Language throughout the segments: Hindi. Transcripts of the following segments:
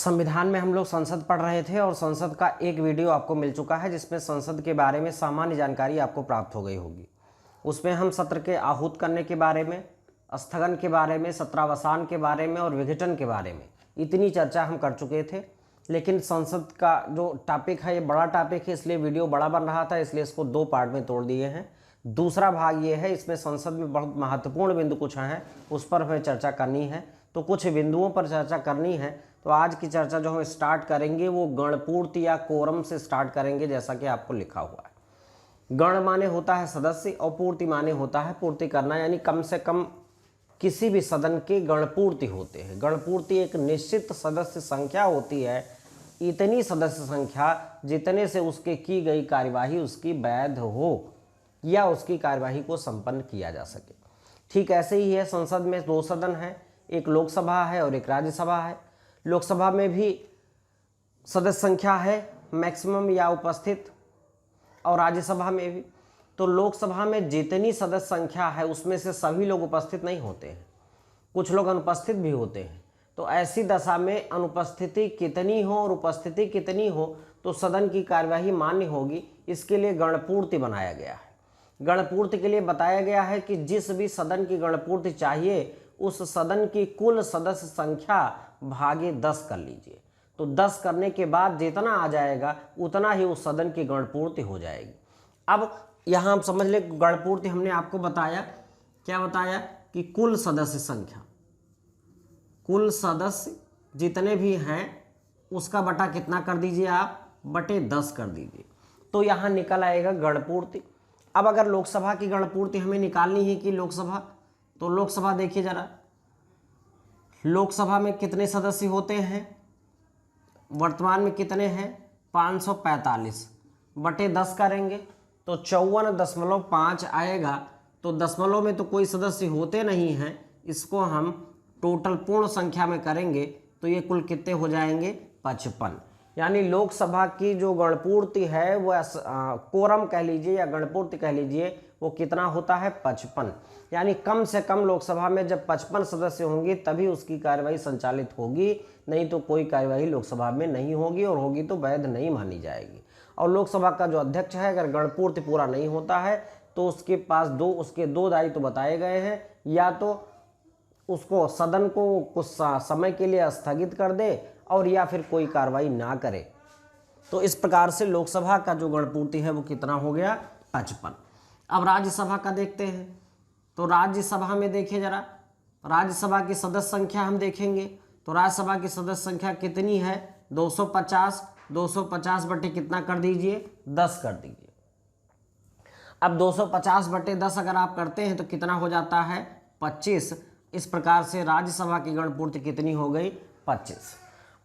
संविधान में हम लोग संसद पढ़ रहे थे और संसद का एक वीडियो आपको मिल चुका है जिसमें संसद के बारे में सामान्य जानकारी आपको प्राप्त हो गई होगी। उसमें हम सत्र के आहूत करने के बारे में, स्थगन के बारे में, सत्रावसान के बारे में और विघटन के बारे में इतनी चर्चा हम कर चुके थे। लेकिन संसद का जो टॉपिक है ये बड़ा टॉपिक है, इसलिए वीडियो बड़ा बन रहा था, इसलिए इसको दो पार्ट में तोड़ दिए हैं। दूसरा भाग ये है, इसमें संसद में बहुत महत्वपूर्ण बिंदु कुछ हैं, उस पर हमें चर्चा करनी है। तो कुछ बिंदुओं पर चर्चा करनी है। तो आज की चर्चा जो हम स्टार्ट करेंगे वो गणपूर्ति या कोरम से स्टार्ट करेंगे, जैसा कि आपको लिखा हुआ है। गण माने होता है सदस्य और पूर्ति माने होता है पूर्ति करना, यानी कम से कम किसी भी सदन के गणपूर्ति होते हैं। गणपूर्ति एक निश्चित सदस्य संख्या होती है, इतनी सदस्य संख्या जितने से उसके की गई कार्यवाही उसकी वैध हो या उसकी कार्यवाही को संपन्न किया जा सके। ठीक ऐसे ही है, संसद में दो सदन है, एक लोकसभा है और एक राज्यसभा है। लोकसभा में भी सदस्य संख्या है मैक्सिमम या उपस्थित, और राज्यसभा में भी। तो लोकसभा में जितनी सदस्य संख्या है उसमें से सभी लोग उपस्थित नहीं होते हैं, कुछ लोग अनुपस्थित भी होते हैं। तो ऐसी दशा में अनुपस्थिति कितनी हो और उपस्थिति कितनी हो तो सदन की कार्यवाही मान्य होगी। इसके लिए गणपूर्ति बनाया गया है। गणपूर्ति के लिए बताया गया है कि जिस भी सदन की गणपूर्ति चाहिए उस सदन की कुल सदस्य संख्या भागे 10 कर लीजिए। तो 10 करने के बाद जितना आ जाएगा उतना ही उस सदन की गणपूर्ति हो जाएगी। अब यहाँ हम समझ ले, गणपूर्ति हमने आपको बताया, क्या बताया कि कुल सदस्य संख्या, कुल सदस्य जितने भी हैं उसका बटा कितना कर दीजिए आप, बटे 10 कर दीजिए। तो यहाँ निकल आएगा गणपूर्ति। अब अगर लोकसभा की गणपूर्ति हमें निकालनी है कि लोकसभा, तो लोकसभा देखिए जरा, लोकसभा में कितने सदस्य होते हैं, वर्तमान में कितने हैं 545 बटे 10 करेंगे तो 54.5 आएगा। तो दशमलव में तो कोई सदस्य होते नहीं हैं, इसको हम टोटल पूर्ण संख्या में करेंगे तो ये कुल कितने हो जाएंगे 55। यानी लोकसभा की जो गणपूर्ति है वो कोरम कह लीजिए या गणपूर्ति कह लीजिए, वो कितना होता है 55। यानी कम से कम लोकसभा में जब 55 सदस्य होंगे तभी उसकी कार्यवाही संचालित होगी, नहीं तो कोई कार्यवाही लोकसभा में नहीं होगी, और होगी तो वैध नहीं मानी जाएगी। और लोकसभा का जो अध्यक्ष है अगर गणपूर्ति पूरा नहीं होता है तो उसके पास उसके दो दायित्व बताए गए हैं, या तो उसको सदन को कुछ समय के लिए स्थगित कर दे और या फिर कोई कार्रवाई ना करे। तो इस प्रकार से लोकसभा का जो गणपूर्ति है वो कितना हो गया 55। अब राज्यसभा का देखते हैं। तो राज्यसभा में देखिए जरा, राज्यसभा की सदस्य संख्या हम देखेंगे तो राज्यसभा की सदस्य संख्या कितनी है 250। 250 बटे कितना कर दीजिए 10 कर दीजिए। अब 250 बटे 10 अगर आप करते हैं तो कितना हो जाता है 25। इस प्रकार से राज्यसभा की गणपूर्ति कितनी हो गई 25।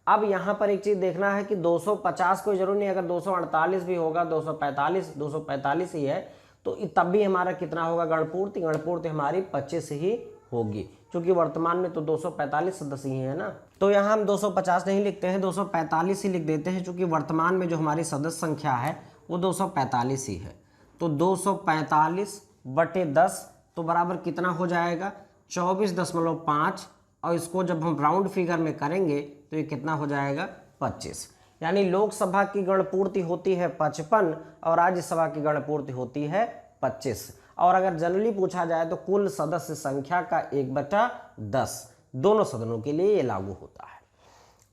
अब यहाँ पर एक चीज़ देखना है कि 250 कोई जरूर नहीं, अगर 248 भी होगा, 245 ही है तो तब भी हमारा कितना होगा गणपूर्ति, गणपूर्ति हमारी 25 ही होगी, क्योंकि वर्तमान में तो 245 सदस्य ही है ना। तो यहाँ हम 250 नहीं लिखते हैं, 245 ही लिख देते हैं, क्योंकि वर्तमान में जो हमारी सदस्य संख्या है वो 245 ही है। तो 245 बटे 10 तो बराबर कितना हो जाएगा 24.5, और इसको जब हम राउंड फिगर में करेंगे तो ये कितना हो जाएगा 25। यानी लोकसभा की गणपूर्ति होती है 55 और राज्यसभा की गणपूर्ति होती है 25। और अगर जनरली पूछा जाए तो कुल सदस्य संख्या का 1/10 दोनों सदनों के लिए ये लागू होता है।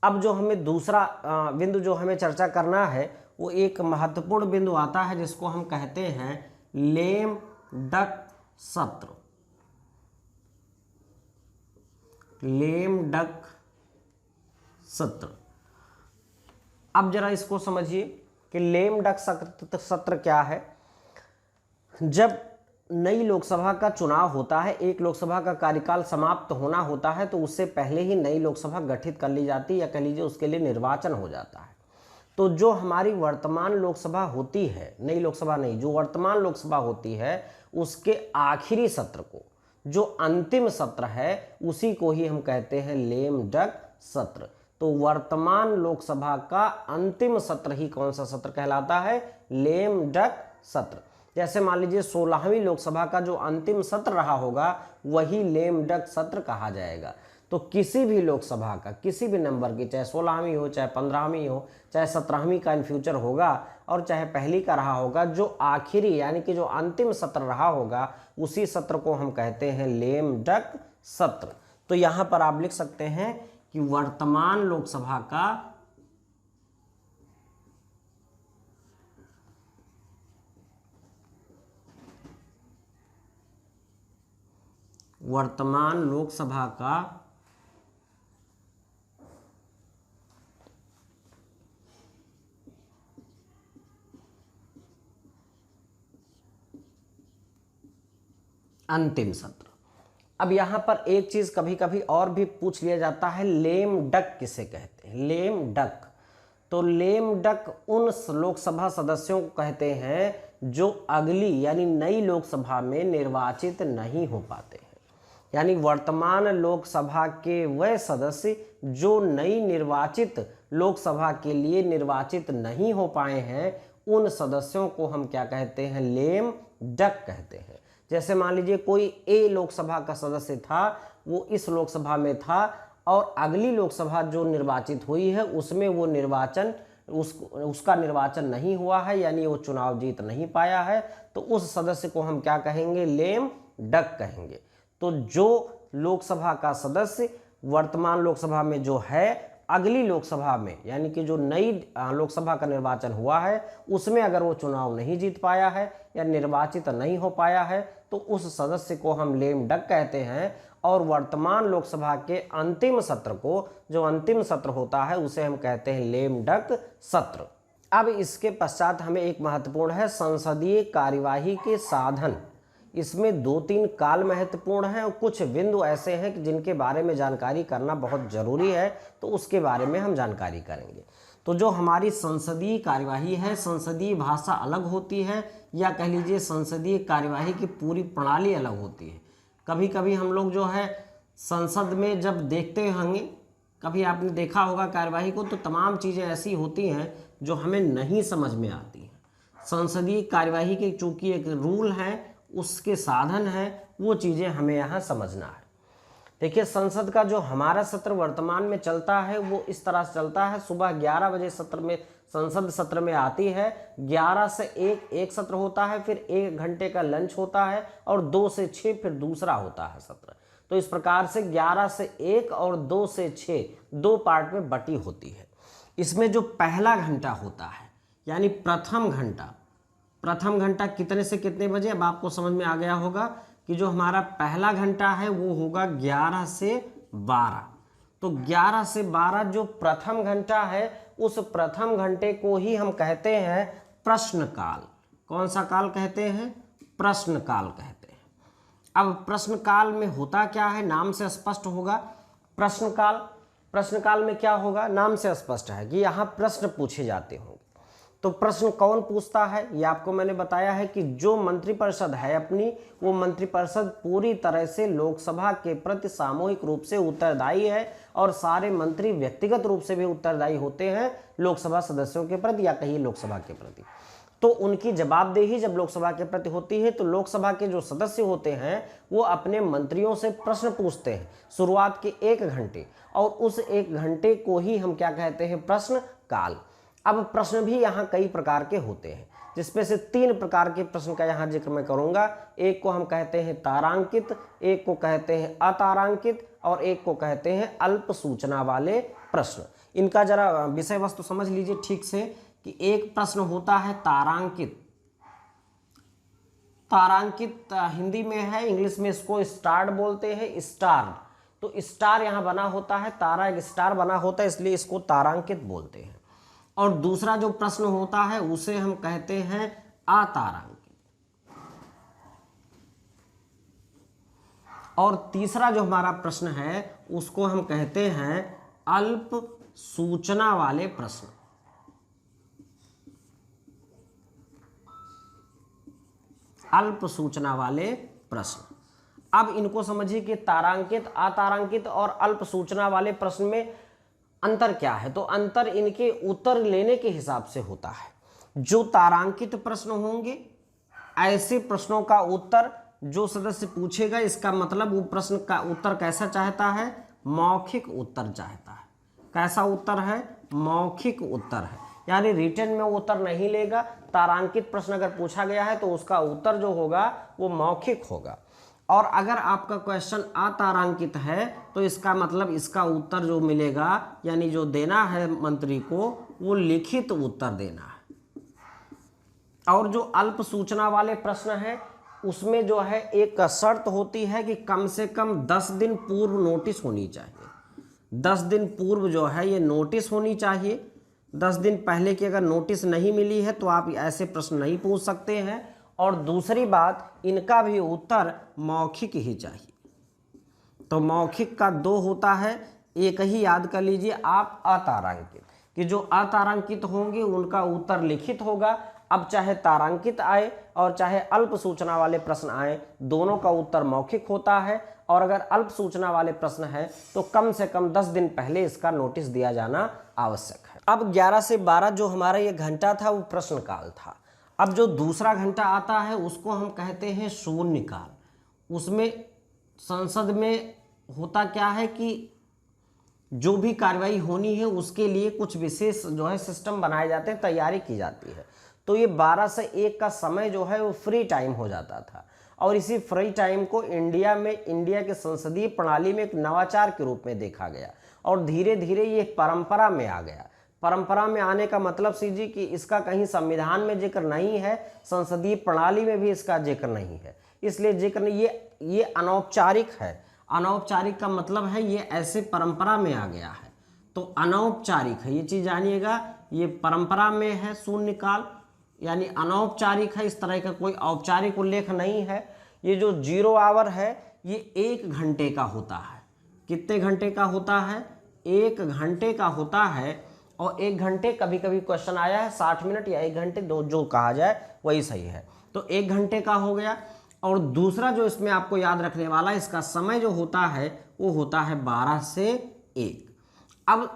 अब जो हमें दूसरा बिंदु जो हमें चर्चा करना है वो एक महत्वपूर्ण बिंदु आता है जिसको हम कहते हैं लेम डक सत्र। लेम डक सत्र। अब जरा इसको समझिए कि लेम डक सत्र क्या है। जब नई लोकसभा का चुनाव होता है, एक लोकसभा का कार्यकाल समाप्त होना होता है, तो उससे पहले ही नई लोकसभा गठित कर ली जाती है, या कह लीजिए उसके लिए निर्वाचन हो जाता है। तो जो हमारी वर्तमान लोकसभा होती है, नई लोकसभा नहीं, जो वर्तमान लोकसभा होती है उसके आखिरी सत्र को, जो अंतिम सत्र है उसी को ही हम कहते हैं लेम डक सत्र। तो वर्तमान लोकसभा का अंतिम सत्र ही कौन सा सत्र कहलाता है, लेम डक सत्र। जैसे मान लीजिए 16वीं लोकसभा का जो अंतिम सत्र रहा होगा वही लेम डक सत्र कहा जाएगा। तो किसी भी लोकसभा का किसी भी नंबर की, चाहे 16वीं हो, चाहे 15वीं हो, चाहे 17वीं का इन फ्यूचर होगा और चाहे पहली का रहा होगा, जो आखिरी यानी कि जो अंतिम सत्र रहा होगा उसी सत्र को हम कहते हैं लेम डक सत्र। तो यहां पर आप लिख सकते हैं कि वर्तमान लोकसभा का अंतिम सत्र। अब यहां पर एक चीज कभी कभी और भी पूछ लिया जाता है, लेम डक किसे कहते हैं? लेम डक, तो लेम डक उन लोकसभा सदस्यों को कहते हैं जो अगली यानी नई लोकसभा में निर्वाचित नहीं हो पाते हैं। यानी वर्तमान लोकसभा के वह सदस्य जो नई निर्वाचित लोकसभा के लिए निर्वाचित नहीं हो पाए हैं, उन सदस्यों को हम क्या कहते हैं? लेम डक कहते हैं। जैसे मान लीजिए कोई ए लोकसभा का सदस्य था, वो इस लोकसभा में था और अगली लोकसभा जो निर्वाचित हुई है उसमें वो उसका निर्वाचन नहीं हुआ है, यानी वो चुनाव जीत नहीं पाया है, तो उस सदस्य को हम क्या कहेंगे? लेम डक कहेंगे। तो जो लोकसभा का सदस्य वर्तमान लोकसभा में जो है, अगली लोकसभा में यानी कि जो नई लोकसभा का निर्वाचन हुआ है उसमें अगर वो चुनाव नहीं जीत पाया है या निर्वाचित नहीं हो पाया है, तो उस सदस्य को हम लेम डक कहते हैं। और वर्तमान लोकसभा के अंतिम सत्र को, जो अंतिम सत्र होता है, उसे हम कहते हैं लेम डक सत्र। अब इसके पश्चात हमें एक महत्वपूर्ण है संसदीय कार्यवाही के साधन। इसमें 2-3 काल महत्वपूर्ण हैं और कुछ बिंदु ऐसे हैं कि जिनके बारे में जानकारी करना बहुत जरूरी है, तो उसके बारे में हम जानकारी करेंगे। तो जो हमारी संसदीय कार्यवाही है, संसदीय भाषा अलग होती है या कह लीजिए संसदीय कार्यवाही की पूरी प्रणाली अलग होती है। कभी कभी हम लोग जो है संसद में जब देखते होंगे, कभी आपने देखा होगा कार्यवाही को, तो तमाम चीज़ें ऐसी होती हैं जो हमें नहीं समझ में आती हैं। संसदीय कार्यवाही के चूँकि एक रूल है, उसके साधन हैं, वो चीज़ें हमें यहाँ समझना है। देखिए, संसद का जो हमारा सत्र वर्तमान में चलता है वो इस तरह से चलता है। सुबह 11 बजे संसद सत्र में आती है, 11 से 1 एक सत्र होता है, फिर 1 घंटे का लंच होता है और 2 से 6 फिर दूसरा होता है सत्र। तो इस प्रकार से 11 से 1 और 2 से 6 2 पार्ट में बटी होती है। इसमें जो पहला घंटा होता है यानी प्रथम घंटा कितने से कितने बजे, अब आपको समझ में आ गया होगा कि जो हमारा पहला घंटा है वो होगा 11 से 12। तो 11 से 12 जो प्रथम घंटा है, उस प्रथम घंटे को ही हम कहते हैं प्रश्नकाल। कौन सा काल कहते हैं? प्रश्नकाल कहते हैं। अब प्रश्नकाल में होता क्या है, नाम से स्पष्ट होगा। प्रश्नकाल में क्या होगा, नाम से स्पष्ट है कि यहाँ प्रश्न पूछे जाते होंगे। तो प्रश्न कौन पूछता है, ये आपको मैंने बताया है कि जो मंत्रिपरिषद है अपनी, वो मंत्रिपरिषद पूरी तरह से लोकसभा के प्रति सामूहिक रूप से उत्तरदायी है और सारे मंत्री व्यक्तिगत रूप से भी उत्तरदायी होते हैं लोकसभा सदस्यों के प्रति या कहीं लोकसभा के प्रति। तो उनकी जवाबदेही जब लोकसभा के प्रति होती है, तो लोकसभा के जो सदस्य होते हैं वो अपने मंत्रियों से प्रश्न पूछते हैं शुरुआत के 1 घंटे, और उस 1 घंटे को ही हम क्या कहते हैं? प्रश्न काल। अब प्रश्न भी यहाँ कई प्रकार के होते हैं, जिसमें से 3 प्रकार के प्रश्न का यहाँ जिक्र मैं करूँगा। एक को हम कहते हैं तारांकित, एक को कहते हैं अतारांकित और एक को कहते हैं अल्प सूचना वाले प्रश्न। इनका जरा विषय वस्तु समझ लीजिए ठीक से कि एक प्रश्न होता है तारांकित। हिंदी में है, इंग्लिश में इसको स्टार बोलते हैं, स्टार। तो स्टार यहाँ बना होता है, तारा एक स्टार बना होता है, इसलिए इसको तारांकित बोलते हैं। और दूसरा जो प्रश्न होता है उसे हम कहते हैं अतारांकित। और तीसरा जो हमारा प्रश्न है उसको हम कहते हैं अल्प सूचना वाले प्रश्न। अल्प सूचना वाले प्रश्न। अब इनको समझिए कि तारांकित, अतारांकित और अल्प सूचना वाले प्रश्न में अंतर क्या है। तो अंतर इनके उत्तर लेने के हिसाब से होता है। जो तारांकित प्रश्न होंगे, ऐसे प्रश्नों का उत्तर जो सदस्य पूछेगा, इसका मतलब वो प्रश्न का उत्तर कैसा चाहता है? मौखिक उत्तर चाहता है। कैसा उत्तर है? मौखिक उत्तर है, यानी रिटन में उत्तर नहीं लेगा। तारांकित प्रश्न अगर पूछा गया है तो उसका उत्तर जो होगा वो मौखिक होगा। और अगर आपका क्वेश्चन अतारांकित है तो इसका मतलब इसका उत्तर जो मिलेगा, यानी जो देना है मंत्री को, वो लिखित उत्तर देना है। और जो अल्प सूचना वाले प्रश्न हैं उसमें जो है एक शर्त होती है कि कम से कम 10 दिन पूर्व नोटिस होनी चाहिए। 10 दिन पूर्व जो है ये नोटिस होनी चाहिए। 10 दिन पहले की अगर नोटिस नहीं मिली है तो आप ऐसे प्रश्न नहीं पूछ सकते हैं। और दूसरी बात, इनका भी उत्तर मौखिक ही चाहिए। तो मौखिक का 2 होता है, एक ही याद कर लीजिए आप अतारांकित, कि जो अतारांकित होंगे उनका उत्तर लिखित होगा। अब चाहे तारांकित आए और चाहे अल्प सूचना वाले प्रश्न आए, दोनों का उत्तर मौखिक होता है। और अगर अल्प सूचना वाले प्रश्न है तो कम से कम 10 दिन पहले इसका नोटिस दिया जाना आवश्यक है। अब 11 से 12 जो हमारा ये घंटा था वो प्रश्नकाल था। अब जो दूसरा घंटा आता है उसको हम कहते हैं शून्यकाल। उसमें संसद में होता क्या है कि जो भी कार्रवाई होनी है उसके लिए कुछ विशेष जो है सिस्टम बनाए जाते हैं, तैयारी की जाती है। तो ये 12 से 1 का समय जो है वो फ्री टाइम हो जाता था। और इसी फ्री टाइम को इंडिया के संसदीय प्रणाली में एक नवाचार के रूप में देखा गया और धीरे धीरे ये परंपरा में आ गया। परंपरा में आने का मतलब सीजी कि इसका कहीं संविधान में जिक्र नहीं है, संसदीय प्रणाली में भी इसका जिक्र नहीं है, इसलिए जिक्र नहीं, ये अनौपचारिक है। अनौपचारिक का मतलब है ये ऐसे परंपरा में आ गया है, तो अनौपचारिक है, ये चीज जानिएगा। ये परंपरा में है शून्यकाल, यानी अनौपचारिक है, इस तरह का कोई औपचारिक उल्लेख नहीं है। ये जो 0 आवर है ये 1 घंटे का होता है। कितने घंटे का होता है? 1 घंटे का होता है। और 1 घंटे, कभी कभी क्वेश्चन आया है 60 मिनट या 1 घंटे, जो कहा जाए वही सही है। तो 1 घंटे का हो गया। और दूसरा जो इसमें आपको याद रखने वाला है, इसका समय जो होता है वो होता है 12 से 1। अब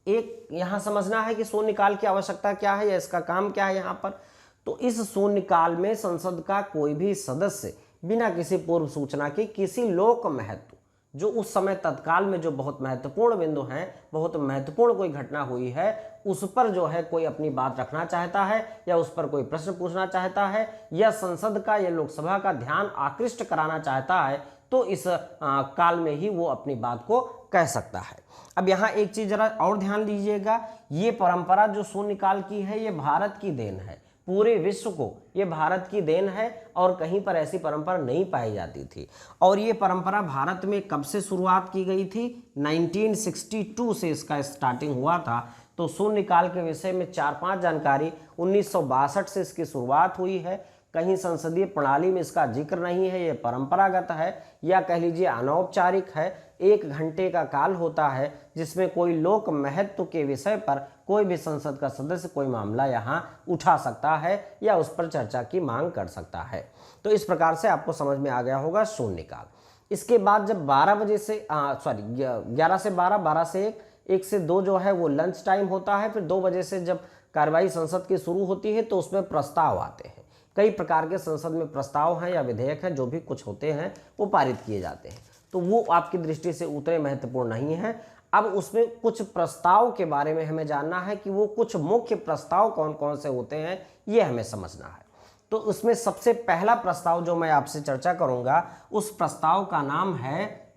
एक यहाँ समझना है कि शून्यकाल की आवश्यकता क्या है या इसका काम क्या है यहाँ पर। तो इस शून्यकाल में संसद का कोई भी सदस्य बिना किसी पूर्व सूचना के किसी लोक महत्व, जो उस समय तत्काल में जो बहुत महत्वपूर्ण बिंदु हैं, बहुत महत्वपूर्ण कोई घटना हुई है, उस पर जो है कोई अपनी बात रखना चाहता है या उस पर कोई प्रश्न पूछना चाहता है या संसद का या लोकसभा का ध्यान आकृष्ट कराना चाहता है, तो इस काल में ही वो अपनी बात को कह सकता है। अब यहाँ एक चीज जरा और ध्यान दीजिएगा, ये परंपरा जो शून्यकाल की है ये भारत की देन है। पूरे विश्व को ये भारत की देन है और कहीं पर ऐसी परंपरा नहीं पाई जाती थी। और ये परंपरा भारत में कब से शुरुआत की गई थी? 1962 से इसका स्टार्टिंग हुआ था। तो शून्यकाल के विषय में 4-5 जानकारी, 1962 से इसकी शुरुआत हुई है। कहीं संसदीय प्रणाली में इसका जिक्र नहीं है, ये परंपरागत है या कह लीजिए अनौपचारिक है। 1 घंटे का काल होता है जिसमें कोई लोक महत्व के विषय पर कोई भी संसद का सदस्य कोई मामला यहाँ उठा सकता है या उस पर चर्चा की मांग कर सकता है। तो इस प्रकार से आपको समझ में आ गया होगा शून्यकाल। इसके बाद जब 12 बजे से 11 से 12, 12 से 1, 1 से 2 जो है वो लंच टाइम होता है। फिर 2 बजे से जब कार्रवाई संसद की शुरू होती है तो उसमें प्रस्ताव आते हैं। कई प्रकार के संसद में प्रस्ताव हैं या विधेयक हैं, जो भी कुछ होते हैं वो पारित किए जाते हैं, तो वो आपकी दृष्टि से उतने महत्वपूर्ण नहीं है। अब उसमें कुछ प्रस्ताव के बारे में हमें जानना है कि वो कुछ मुख्य प्रस्ताव कौन कौन से होते हैं, ये हमें समझना है। तो उसमें सबसे पहला प्रस्ताव जो मैं आपसे चर्चा करूंगा, उस प्रस्ताव का नाम है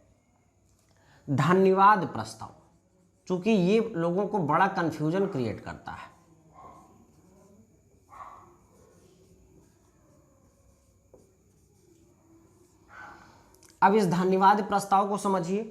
धन्यवाद प्रस्ताव, क्योंकि ये लोगों को बड़ा कंफ्यूजन क्रिएट करता है। अब इस धन्यवाद प्रस्ताव को समझिए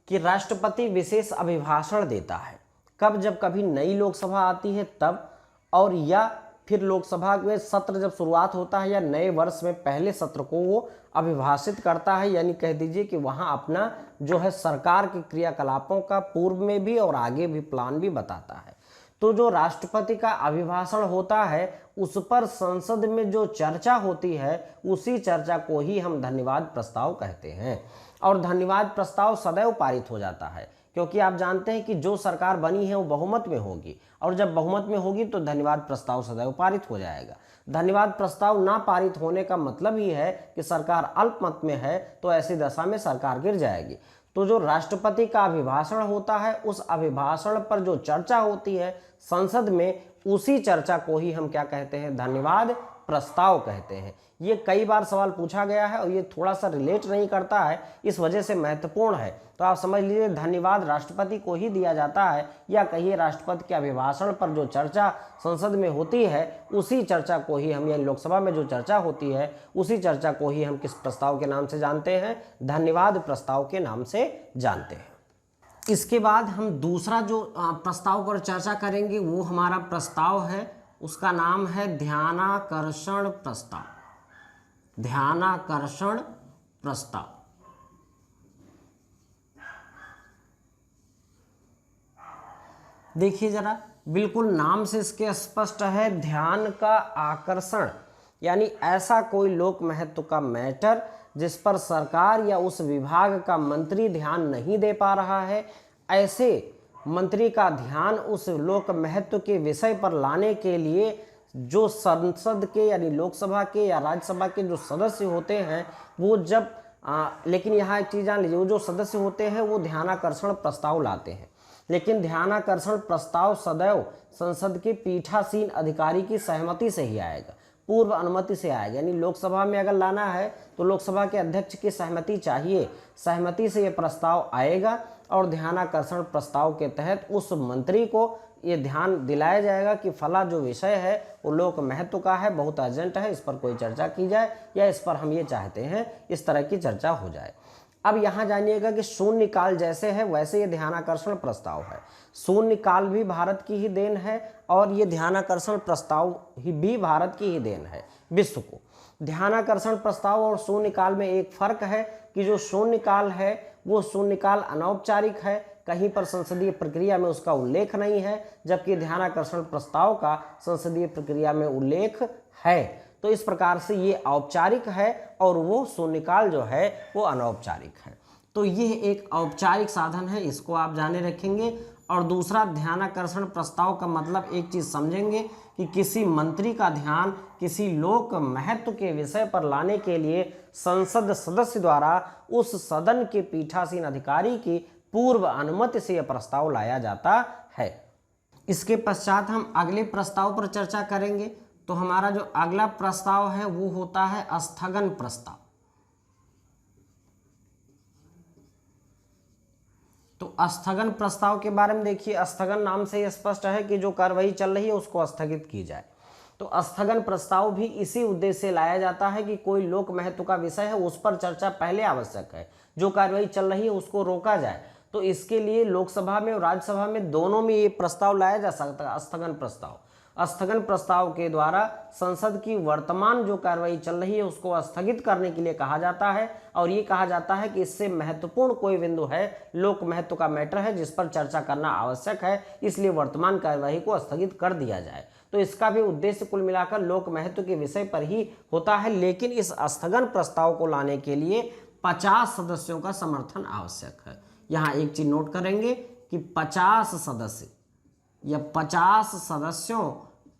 कि राष्ट्रपति विशेष अभिभाषण देता है। कब? जब कभी नई लोकसभा आती है तब, और या फिर लोकसभा में सत्र जब शुरुआत होता है या नए वर्ष में पहले सत्र को वो अभिभाषित करता है, यानी कह दीजिए कि वहाँ अपना जो है सरकार के क्रियाकलापों का पूर्व में भी और आगे भी प्लान भी बताता है। तो जो राष्ट्रपति का अभिभाषण होता है उस पर संसद में जो चर्चा होती है उसी चर्चा को ही हम धन्यवाद प्रस्ताव कहते हैं। और धन्यवाद प्रस्ताव सदैव पारित हो जाता है, क्योंकि आप जानते हैं कि जो सरकार बनी है वो बहुमत में होगी, और जब बहुमत में होगी तो धन्यवाद प्रस्ताव सदैव पारित हो जाएगा। धन्यवाद प्रस्ताव ना पारित होने का मतलब ही है कि सरकार अल्पमत में है, तो ऐसी दशा में सरकार गिर जाएगी। तो जो राष्ट्रपति का अभिभाषण होता है, उस अभिभाषण पर जो चर्चा होती है संसद में, उसी चर्चा को ही हम क्या कहते हैं, धन्यवाद प्रस्ताव कहते हैं। ये कई बार सवाल पूछा गया है और ये थोड़ा सा रिलेट नहीं करता है, इस वजह से महत्वपूर्ण है। तो आप समझ लीजिए धन्यवाद राष्ट्रपति को ही दिया जाता है, या कहिए राष्ट्रपति के अभिभाषण पर जो चर्चा संसद में होती है उसी चर्चा को ही हम, यानी लोकसभा में जो चर्चा होती है उसी चर्चा को ही हम किस प्रस्ताव के नाम से जानते हैं, धन्यवाद प्रस्ताव के नाम से जानते हैं। इसके बाद हम दूसरा जो प्रस्ताव पर चर्चा करेंगे वो हमारा प्रस्ताव है, उसका नाम है ध्यानाकर्षण प्रस्ताव। ध्यानाकर्षण प्रस्ताव। देखिए जरा, बिल्कुल नाम से इसके स्पष्ट है, ध्यान का आकर्षण, यानी ऐसा कोई लोक महत्व का मैटर जिस पर सरकार या उस विभाग का मंत्री ध्यान नहीं दे पा रहा है, ऐसे मंत्री का ध्यान उस लोक महत्व के विषय पर लाने के लिए जो संसद के यानी लोकसभा के या राज्यसभा के जो सदस्य होते हैं वो जब लेकिन यहाँ एक चीज़ जान लीजिए, वो जो सदस्य होते हैं वो ध्यानाकर्षण प्रस्ताव लाते हैं, लेकिन ध्यानाकर्षण प्रस्ताव सदैव संसद के पीठासीन अधिकारी की सहमति से ही आएगा, पूर्व अनुमति से आएगा। यानी लोकसभा में अगर लाना है तो लोकसभा के अध्यक्ष की सहमति चाहिए, सहमति से ये प्रस्ताव आएगा और ध्यानाकर्षण प्रस्ताव के तहत उस मंत्री को ये ध्यान दिलाया जाएगा कि फला जो विषय है वो लोक महत्व का है, बहुत अर्जेंट है, इस पर कोई चर्चा की जाए या इस पर हम ये चाहते हैं इस तरह की चर्चा हो जाए। अब यहाँ जानिएगा कि शून्यकाल जैसे है वैसे ये ध्यानाकर्षण प्रस्ताव है। शून्यकाल भी भारत की ही देन है और ये ध्यानाकर्षण प्रस्ताव ही भी भारत की ही देन है विश्व को। ध्यानाकर्षण प्रस्ताव और शून्यकाल में एक फर्क है कि जो शून्यकाल है वो शून्यकाल अनौपचारिक है, कहीं पर संसदीय प्रक्रिया में उसका उल्लेख नहीं है, जबकि ध्यानाकर्षण प्रस्ताव का संसदीय प्रक्रिया में उल्लेख है। तो इस प्रकार से ये औपचारिक है और वो शून्यकाल जो है वो अनौपचारिक है। तो ये एक औपचारिक साधन है, इसको आप जाने रखेंगे। और दूसरा, ध्यानाकर्षण प्रस्ताव का मतलब एक चीज समझेंगे कि किसी मंत्री का ध्यान किसी लोक महत्व के विषय पर लाने के लिए संसद सदस्य द्वारा उस सदन के पीठासीन अधिकारी की पूर्व अनुमति से यह प्रस्ताव लाया जाता है। इसके पश्चात हम अगले प्रस्ताव पर चर्चा करेंगे। तो हमारा जो अगला प्रस्ताव है वो होता है स्थगन प्रस्ताव। तो स्थगन प्रस्ताव के बारे में देखिए, स्थगन नाम से ही स्पष्ट है कि जो कार्रवाई चल रही है उसको स्थगित की जाए। तो स्थगन प्रस्ताव भी इसी उद्देश्य से लाया जाता है कि कोई लोक महत्व का विषय है उस पर चर्चा पहले आवश्यक है, जो कार्रवाई चल रही है उसको रोका जाए। तो इसके लिए लोकसभा में और राज्यसभा में दोनों में ये प्रस्ताव लाया जा सकता है, स्थगन प्रस्ताव। स्थगन प्रस्ताव के द्वारा संसद की वर्तमान जो कार्रवाई चल रही है उसको स्थगित करने के लिए कहा जाता है, और ये कहा जाता है कि इससे महत्वपूर्ण कोई बिंदु है, लोक महत्व का मैटर है जिस पर चर्चा करना आवश्यक है, इसलिए वर्तमान कार्यवाही को स्थगित कर दिया जाए। तो इसका भी उद्देश्य कुल मिलाकर लोक महत्व के विषय पर ही होता है, लेकिन इस स्थगन प्रस्ताव को लाने के लिए 50 सदस्यों का समर्थन आवश्यक है। यहाँ एक चीज नोट करेंगे कि 50 सदस्य या 50 सदस्यों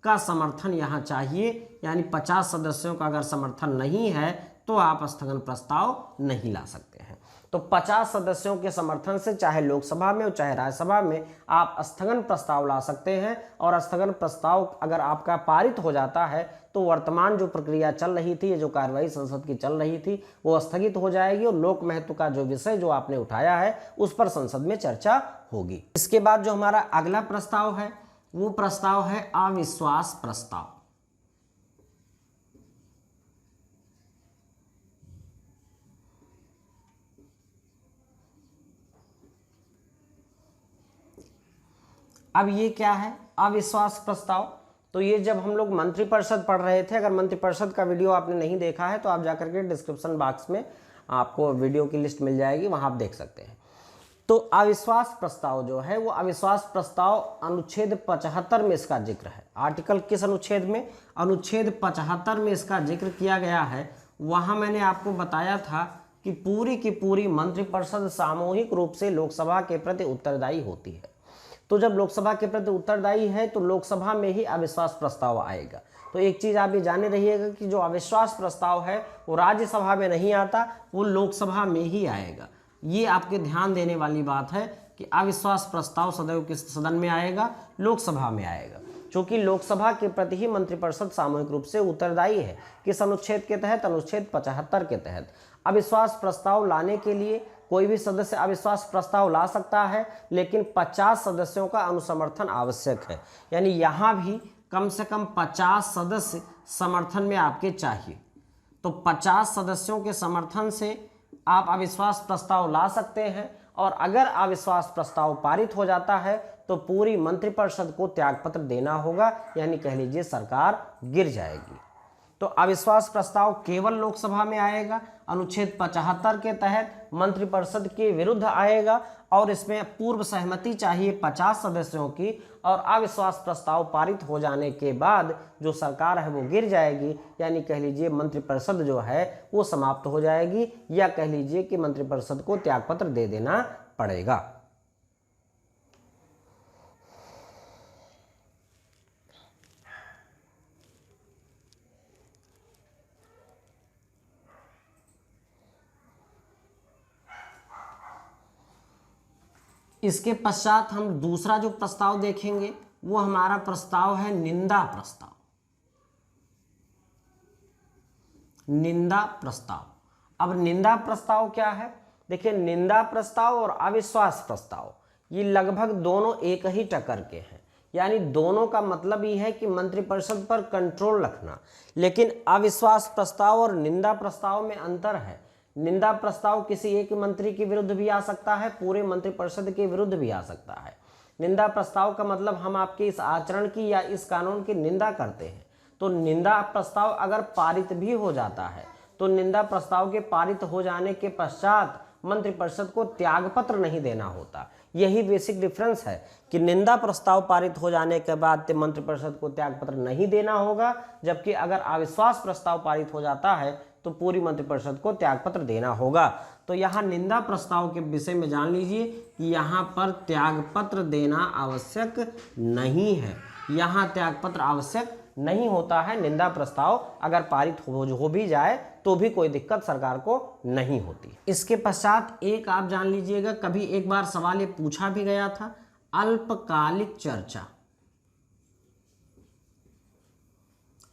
का समर्थन यहाँ चाहिए, यानी 50 सदस्यों का अगर समर्थन नहीं है तो आप स्थगन प्रस्ताव नहीं ला सकते हैं। तो 50 सदस्यों के समर्थन से चाहे लोकसभा में हो चाहे राज्यसभा में आप स्थगन प्रस्ताव ला सकते हैं, और स्थगन प्रस्ताव अगर आपका पारित हो जाता है तो वर्तमान जो प्रक्रिया चल रही थी, जो कार्रवाई संसद की चल रही थी, वो स्थगित हो जाएगी और लोक महत्व का जो विषय जो आपने उठाया है उस पर संसद में चर्चा होगी। इसके बाद जो हमारा अगला प्रस्ताव है वो प्रस्ताव है अविश्वास प्रस्ताव। अब ये क्या है अविश्वास प्रस्ताव? तो ये जब हम लोग मंत्रिपरिषद पढ़ रहे थे, अगर मंत्रिपरिषद का वीडियो आपने नहीं देखा है तो आप जाकर के डिस्क्रिप्शन बॉक्स में आपको वीडियो की लिस्ट मिल जाएगी, वहां आप देख सकते हैं। तो अविश्वास प्रस्ताव जो है वो अविश्वास प्रस्ताव अनुच्छेद 75 में इसका जिक्र है। आर्टिकल किस अनुच्छेद में? अनुच्छेद 75 में इसका जिक्र किया गया है। वहां मैंने आपको बताया था कि पूरी की पूरी मंत्रिपरिषद सामूहिक रूप से लोकसभा के प्रति उत्तरदायी होती है। तो जब लोकसभा के प्रति उत्तरदायी है तो लोकसभा में ही अविश्वास प्रस्ताव आएगा। तो एक चीज आप ये जाने रहिएगा कि जो अविश्वास प्रस्ताव है वो राज्यसभा में नहीं आता, वो लोकसभा में ही आएगा। ये आपके ध्यान देने वाली बात है कि अविश्वास प्रस्ताव सदैव किस सदन में आएगा, लोकसभा में आएगा, क्योंकि लोकसभा के प्रति ही मंत्रिपरिषद सामूहिक रूप से उत्तरदायी है। किस अनुच्छेद के तहत? अनुच्छेद 75 के तहत। अविश्वास प्रस्ताव लाने के लिए कोई भी सदस्य अविश्वास प्रस्ताव ला सकता है, लेकिन 50 सदस्यों का अनुसमर्थन आवश्यक है। यानी यहाँ भी कम से कम 50 सदस्य समर्थन में आपके चाहिए। तो 50 सदस्यों के समर्थन से आप अविश्वास प्रस्ताव ला सकते हैं, और अगर अविश्वास प्रस्ताव पारित हो जाता है तो पूरी मंत्रिपरिषद को त्यागपत्र देना होगा, यानी कह लीजिए सरकार गिर जाएगी। तो अविश्वास प्रस्ताव केवल लोकसभा में आएगा, अनुच्छेद 75 के तहत मंत्रिपरिषद के विरुद्ध आएगा, और इसमें पूर्व सहमति चाहिए 50 सदस्यों की, और अविश्वास प्रस्ताव पारित हो जाने के बाद जो सरकार है वो गिर जाएगी, यानी कह लीजिए मंत्रिपरिषद जो है वो समाप्त हो जाएगी, या कह लीजिए कि मंत्रिपरिषद को त्यागपत्र दे देना पड़ेगा। इसके पश्चात हम दूसरा जो प्रस्ताव देखेंगे वो हमारा प्रस्ताव है निंदा प्रस्ताव। निंदा प्रस्ताव। अब निंदा प्रस्ताव क्या है? देखिए, निंदा प्रस्ताव और अविश्वास प्रस्ताव ये लगभग दोनों एक ही टक्कर के हैं, यानी दोनों का मतलब ये है कि मंत्रिपरिषद पर कंट्रोल रखना। लेकिन अविश्वास प्रस्ताव और निंदा प्रस्ताव में अंतर है। निंदा प्रस्ताव किसी एक मंत्री के विरुद्ध भी आ सकता है, पूरे मंत्रिपरिषद के विरुद्ध भी आ सकता है। निंदा प्रस्ताव का मतलब हम आपके इस आचरण की या इस कानून की निंदा करते हैं। तो निंदा प्रस्ताव अगर पारित भी हो जाता है तो निंदा प्रस्ताव के पारित हो जाने के पश्चात मंत्रिपरिषद को त्यागपत्र नहीं देना होता। यही बेसिक डिफरेंस है कि निंदा प्रस्ताव पारित हो जाने के बाद मंत्रिपरिषद को त्यागपत्र नहीं देना होगा, जबकि अगर अविश्वास प्रस्ताव पारित हो जाता है तो पूरी मंत्रिपरिषद को त्यागपत्र देना होगा। तो यहाँ निंदा प्रस्ताव के विषय में जान लीजिए कि यहाँ पर त्यागपत्र देना आवश्यक नहीं है। यहाँ त्यागपत्र आवश्यक नहीं होता है। निंदा प्रस्ताव अगर पारित हो भी जाए तो भी कोई दिक्कत सरकार को नहीं होती। इसके पश्चात एक आप जान लीजिएगा, कभी एक बार सवाल ये पूछा भी गया था, अल्पकालिक चर्चा।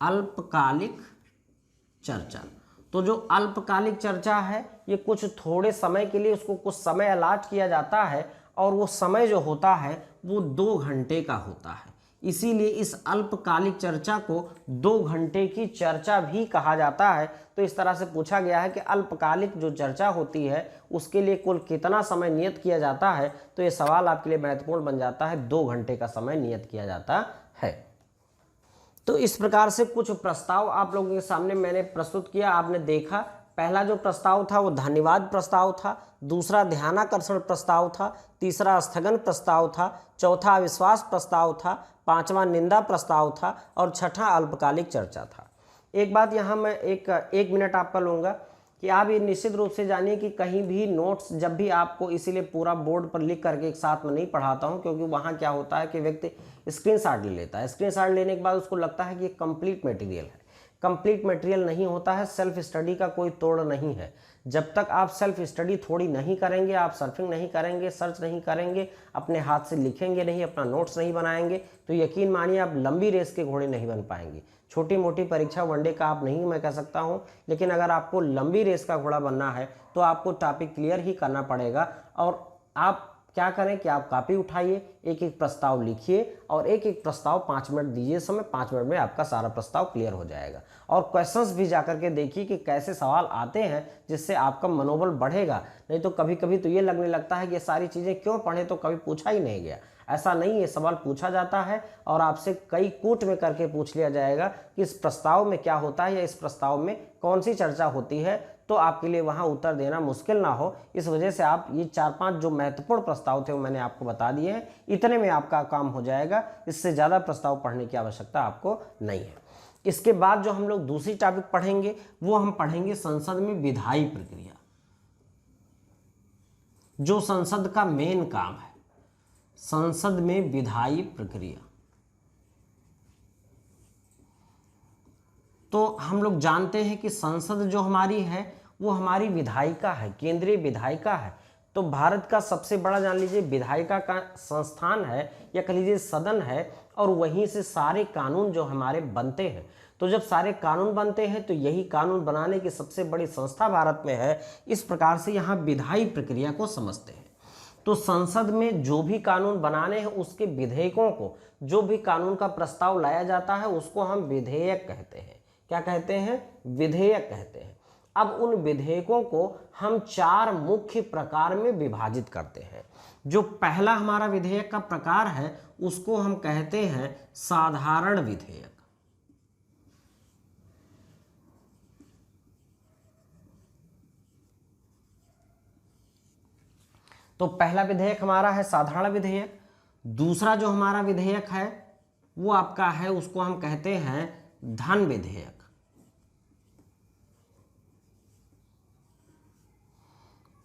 अल्पकालिक चर्चा, तो जो अल्पकालिक चर्चा है ये कुछ थोड़े समय के लिए उसको कुछ समय अलॉट किया जाता है, और वो समय जो होता है वो 2 घंटे का होता है। इसीलिए इस अल्पकालिक चर्चा को 2 घंटे की चर्चा भी कहा जाता है। तो इस तरह से पूछा गया है कि अल्पकालिक जो चर्चा होती है उसके लिए कुल कितना समय नियत किया जाता है, तो ये सवाल आपके लिए महत्वपूर्ण बन जाता है। 2 घंटे का समय नियत किया जाता है। तो इस प्रकार से कुछ प्रस्ताव आप लोगों के सामने मैंने प्रस्तुत किया। आपने देखा, पहला जो प्रस्ताव था वो धन्यवाद प्रस्ताव था, दूसरा ध्यानाकर्षण प्रस्ताव था, तीसरा स्थगन प्रस्ताव था, चौथा अविश्वास प्रस्ताव था, पांचवा निंदा प्रस्ताव था, और छठा अल्पकालिक चर्चा था। एक बात यहाँ मैं एक मिनट आपका लूँगा कि आप ये निश्चित रूप से जानिए कि कहीं भी नोट्स जब भी आपको, इसीलिए पूरा बोर्ड पर लिख करके एक साथ में नहीं पढ़ाता हूँ, क्योंकि वहाँ क्या होता है कि व्यक्ति स्क्रीनशॉट ले लेता है। स्क्रीनशॉट लेने के बाद उसको लगता है कि ये कंप्लीट मटेरियल है। कंप्लीट मटेरियल नहीं होता है। सेल्फ स्टडी का कोई तोड़ नहीं है। जब तक आप सेल्फ स्टडी थोड़ी नहीं करेंगे, आप सर्फिंग नहीं करेंगे, सर्च नहीं करेंगे, अपने हाथ से लिखेंगे नहीं, अपना नोट्स नहीं बनाएंगे, तो यकीन मानिए आप लंबी रेस के घोड़े नहीं बन पाएंगे। छोटी मोटी परीक्षा वनडे का आप नहीं, मैं कह सकता हूँ, लेकिन अगर आपको लंबी रेस का घोड़ा बनना है तो आपको टॉपिक क्लियर ही करना पड़ेगा। और आप क्या करें कि आप कॉपी उठाइए, एक एक प्रस्ताव लिखिए, और एक एक प्रस्ताव 5 मिनट दीजिए समय। 5 मिनट में आपका सारा प्रस्ताव क्लियर हो जाएगा। और क्वेश्चंस भी जाकर के देखिए कि कैसे सवाल आते हैं, जिससे आपका मनोबल बढ़ेगा। नहीं तो कभी कभी तो ये लगने लगता है कि ये सारी चीज़ें क्यों पढ़े, तो कभी पूछा ही नहीं गया। ऐसा नहीं है, सवाल पूछा जाता है और आपसे कई कूट में करके पूछ लिया जाएगा कि इस प्रस्ताव में क्या होता है या इस प्रस्ताव में कौन सी चर्चा होती है, तो आपके लिए वहाँ उत्तर देना मुश्किल ना हो। इस वजह से आप ये 4-5 जो महत्वपूर्ण प्रस्ताव थे वो मैंने आपको बता दिए हैं। इतने में आपका काम हो जाएगा। इससे ज़्यादा प्रस्ताव पढ़ने की आवश्यकता आपको नहीं है। इसके बाद जो हम लोग दूसरी टॉपिक पढ़ेंगे वो हम पढ़ेंगे संसद में विधायी प्रक्रिया, जो संसद का मेन काम है। संसद में विधायी प्रक्रिया, तो हम लोग जानते हैं कि संसद जो हमारी है वो हमारी विधायिका है, केंद्रीय विधायिका है। तो भारत का सबसे बड़ा जान लीजिए विधायिका का संस्थान है या कह लीजिए सदन है, और वहीं से सारे कानून जो हमारे बनते हैं। तो जब सारे कानून बनते हैं तो यही कानून बनाने की सबसे बड़ी संस्था भारत में है। इस प्रकार से यहाँ विधायी प्रक्रिया को समझते हैं। तो संसद में जो भी कानून बनाने हैं उसके विधेयकों को, जो भी कानून का प्रस्ताव लाया जाता है उसको हम विधेयक कहते हैं। क्या कहते हैं? विधेयक कहते हैं। अब उन विधेयकों को हम 4 मुख्य प्रकार में विभाजित करते हैं। जो पहला हमारा विधेयक का प्रकार है उसको हम कहते हैं साधारण विधेयक। तो पहला विधेयक हमारा है साधारण विधेयक। दूसरा जो हमारा विधेयक है वो आपका है, उसको हम कहते हैं धन विधेयक।